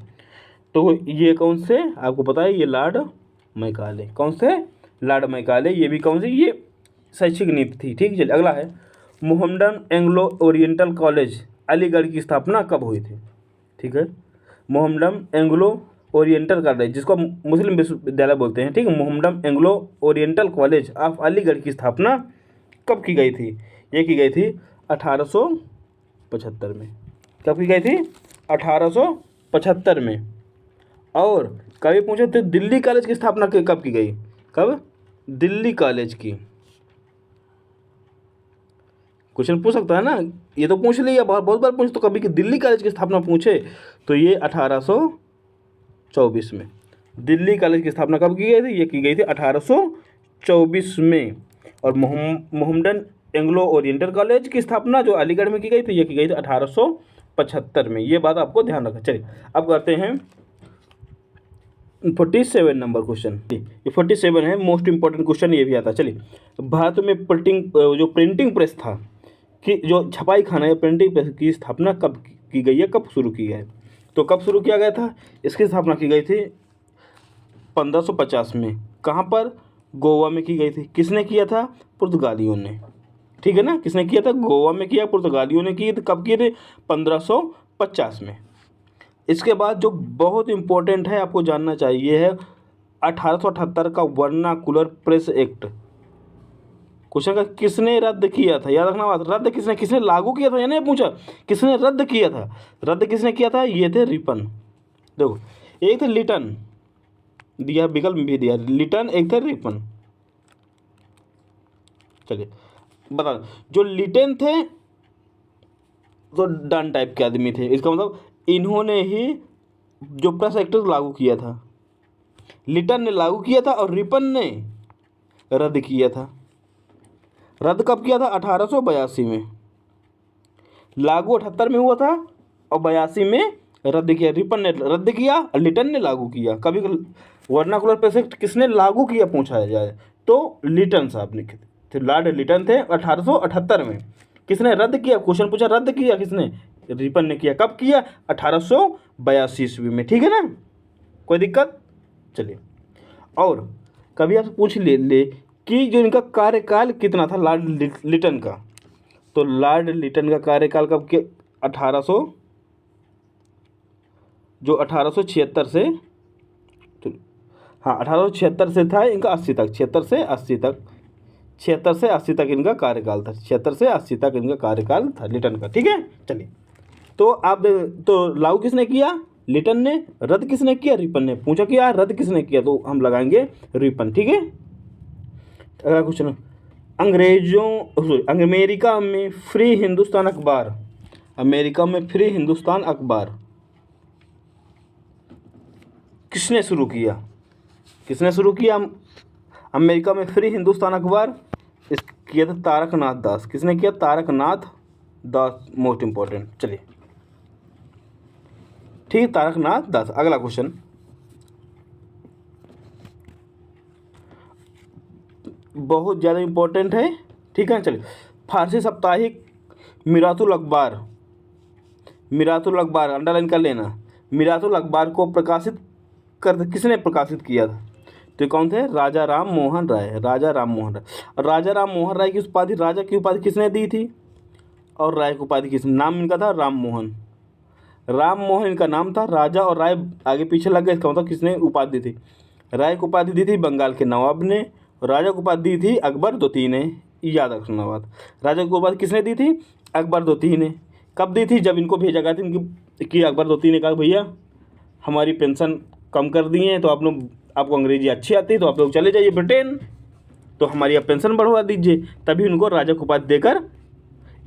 A: तो ये कौन से, आपको पता है, ये लॉर्ड मैकाले। कौन से, लॉर्ड मैकाले। ये भी कौन सी, ये शैक्षिक नीति थी। ठीक है, चलिए अगला है, Mohammedan Anglo oriental college Aligarh की स्थापना कब हुई थी। ठीक है, मोहम्मडन एंग्लो ओरिएंटल कॉलेज, जिसको मुस्लिम विश्वविद्यालय बोलते हैं। ठीक है, Mohammedan Anglo oriental college of Aligarh की स्थापना कब की गई थी। ये की गई थी 1875 में। कब की गई थी, 1875 में। और कभी पूछे थे दिल्ली कॉलेज की स्थापना कब की गई। कब, दिल्ली कॉलेज की। क्वेश्चन पूछ सकता है ना, ये तो पूछ लिया, बहुत बार पूछ, तो कभी कि दिल्ली कॉलेज की स्थापना पूछे तो ये 1824 में। दिल्ली कॉलेज की स्थापना कब की गई थी, ये की गई थी 1824 में। और मोहम्मडन एंग्लो ओरिएंटल कॉलेज की स्थापना जो अलीगढ़ में की गई थी, ये की गई थी 1875 में। ये बात आपको ध्यान रखना। चलिए अब करते हैं 47 नंबर क्वेश्चन। ये 47 है, मोस्ट इंपॉर्टेंट क्वेश्चन ये भी आता है। चलिए, भारत में प्रिंटिंग प्रेस था कि जो छपाई खाना है, प्रिंटिंग प्रेस की स्थापना कब की गई है, कब शुरू की है। तो कब शुरू किया गया था, इसकी स्थापना की गई थी 1550 में। कहाँ पर, गोवा में की गई थी। किसने किया था, पुर्तगालियों ने। ठीक है ना, किसने किया था, गोवा में किया, पुर्तगालियों ने किए थे। कब किए थे, 1550 में। इसके बाद जो बहुत इंपॉर्टेंट है, आपको जानना चाहिए, है 1878 का वर्नाकुलर प्रेस एक्ट। क्वेश्चन का किसने रद्द किया था, याद रखना बात, रद्द किसने लागू किया था, यानी पूछा किसने रद्द किया था। रद्द किसने किया था, ये थे रिपन। देखो, एक थे लिटन, दिया विकल्प भी दिया, लिटन, एक थे रिपन। चलिए बता, जो लिटन थे तो डन टाइप के आदमी थे, इसका मतलब इन्होंने ही जो प्रेस एक्ट लागू किया था। लिटन ने लागू किया था और रिपन ने रद्द किया था। रद्द कब किया था, 1882 में। लागू 78 में हुआ था और 82 में रद्द किया। रिपन ने रद्द किया और लिटन ने लागू किया। कभी वर्नाकुलर प्रेस एक्ट किसने लागू किया पूछा जाए तो लिटन साहब ने थे, लॉर्ड लिटन थे 1878 में। किसने रद्द किया, क्वेश्चन पूछा रद्द किया किसने, रिपन ने किया। कब किया, 1882 ईस्वी में। ठीक है ना, कोई दिक्कत। चलिए, और कभी आप पूछ ले कि जो इनका कार्यकाल कितना था, लॉर्ड लिटन का। तो लॉर्ड लिटन का कार्यकाल कब के 1800 जो 1876 से, हाँ 1876 से था इनका 80 तक, 76 से 80 तक इनका कार्यकाल था, 76 से 80 तक इनका कार्यकाल था लिटन का। ठीक है, चलिए तो आप तो लागू किसने किया? लिटन ने। रद्द किसने किया? रिपन ने। पूछा किया रद्द किसने किया, तो हम लगाएंगे रिपन। ठीक है, अगला क्वेश्चन, अमेरिका में फ्री हिंदुस्तान अखबार, अमेरिका में फ्री हिंदुस्तान अखबार किसने शुरू किया? किसने शुरू किया अमेरिका में फ्री हिंदुस्तान अखबार? इस किया था तारकनाथ दास। किसने किया? तारकनाथ दास, मोस्ट इंपॉर्टेंट। चलिए ठीक है, तारकनाथ दास। अगला क्वेश्चन, बहुत ज़्यादा इंपॉर्टेंट है। ठीक है, चलिए, फारसी साप्ताहिक मिरातुल अखबार, मिरातुल अखबार अंडरलाइन कर लेना। मिरातुल अखबार को प्रकाशित कर किसने प्रकाशित किया था? तो कौन थे? राजा राम मोहन राय। राजा राम मोहन राय। राजा राम मोहन राय की उपाधि, राजा की उपाधि किसने दी थी? और राय की उपाधि किसने? नाम इनका था राम मोहन। राम मोहन इनका नाम था, राजा और राय आगे पीछे लग गए। इसका मतलब किसने उपाधि दी थी? राय को उपाधि दी थी बंगाल के नवाब ने, राजा को उपाधि दी थी अकबर द्वितीय ने। याद रखना बात, राजा को उपाधि किसने दी थी? अकबर द्वितीय ने। कब दी थी? जब इनको भेजा गया था कि अकबर द्वितीय ने कहा भैया हमारी पेंशन कम कर दिए हैं, तो आप लोग, आपको अंग्रेजी अच्छी आती है तो आप लोग चले जाइए ब्रिटेन, तो हमारी अब पेंशन बढ़वा दीजिए। तभी उनको राजा को उपाधि देकर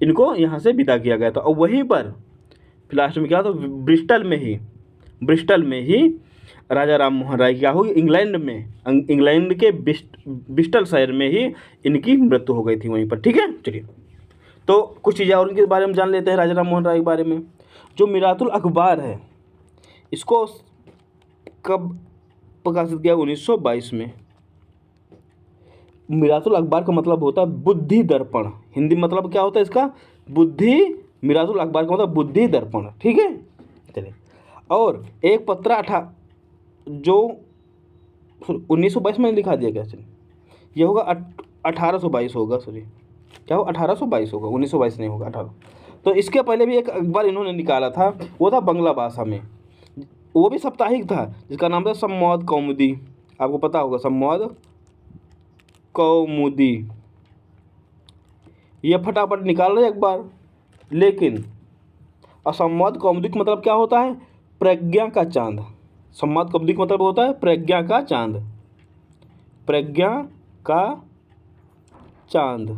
A: इनको यहाँ से विदा किया गया था। और वहीं पर लास्ट में क्या, तो ब्रिस्टल में ही राजा राम मोहन राय क्या होगी? इंग्लैंड के ब्रिस्टल शहर में ही इनकी मृत्यु हो गई थी वहीं पर। ठीक है, चलिए तो कुछ चीज़ें और इनके बारे में जान लेते हैं राजा राम मोहन राय के बारे में। जो मिरातुल अखबार है इसको कब प्रकाशित किया? 1922 में। मिरातुल अखबार का मतलब होता है बुद्धि दर्पण। हिंदी मतलब क्या होता है इसका? बुद्धि। मिरातुल अखबार का मतलब बुद्धि दर्पण। ठीक है, चलिए, और एक पत्र जो 1922 में लिखा दिया गया, चलिए ये होगा 1822 होगा, सॉरी क्या हो, 1822 होगा, 1922 नहीं होगा, 18। तो इसके पहले भी एक अखबार इन्होंने निकाला था, वो था बंगला भाषा में, वो भी साप्ताहिक था, जिसका नाम था संवाद कौमुदी। आपको पता होगा संवाद कौमुदी। ये फटाफट निकाल रहे अखबार, लेकिन संवाद कौमुदी का मतलब क्या होता है? प्रज्ञा का चांद। संवाद कौमुदी का मतलब होता है प्रज्ञा का चांद, प्रज्ञा का चांद।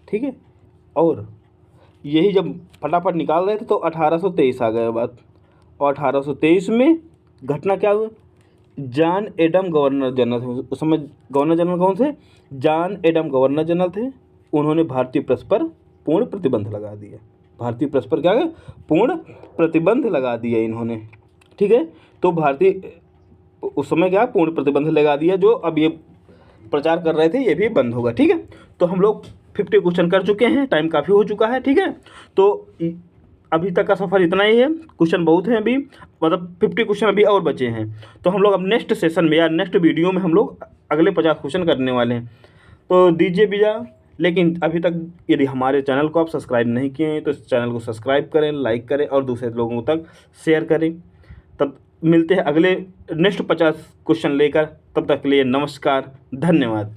A: ठीक है, और यही जब फटाफट निकाल रहे थे तो 1823 आ गया बात। और 1823 में घटना क्या हुई? जॉन एडम गवर्नर जनरल थे उस समय। गवर्नर जनरल कौन थे? जॉन एडम गवर्नर जनरल थे। उन्होंने भारतीय प्रेस पर पूर्ण प्रतिबंध लगा दिया। भारतीय प्रेस पर क्या है? पूर्ण प्रतिबंध लगा दिया इन्होंने। ठीक है, तो भारतीय उस समय क्या पूर्ण प्रतिबंध लगा दिया, जो अब ये प्रचार कर रहे थे ये भी बंद होगा। ठीक है, तो हम लोग 50 क्वेश्चन कर चुके हैं, टाइम काफ़ी हो चुका है। ठीक है, तो अभी तक का सफ़र इतना ही है, क्वेश्चन बहुत हैं अभी, मतलब 50 क्वेश्चन अभी और बचे हैं। तो हम लोग अब नेक्स्ट सेशन में या नेक्स्ट वीडियो में हम लोग अगले 50 क्वेश्चन करने वाले हैं। तो दीजिए भैया, लेकिन अभी तक यदि हमारे चैनल को आप सब्सक्राइब नहीं किए हैं तो इस चैनल को सब्सक्राइब करें, लाइक करें और दूसरे लोगों तक शेयर करें। तब मिलते हैं अगले नेक्स्ट 50 क्वेश्चन लेकर, तब तक के लिए नमस्कार, धन्यवाद।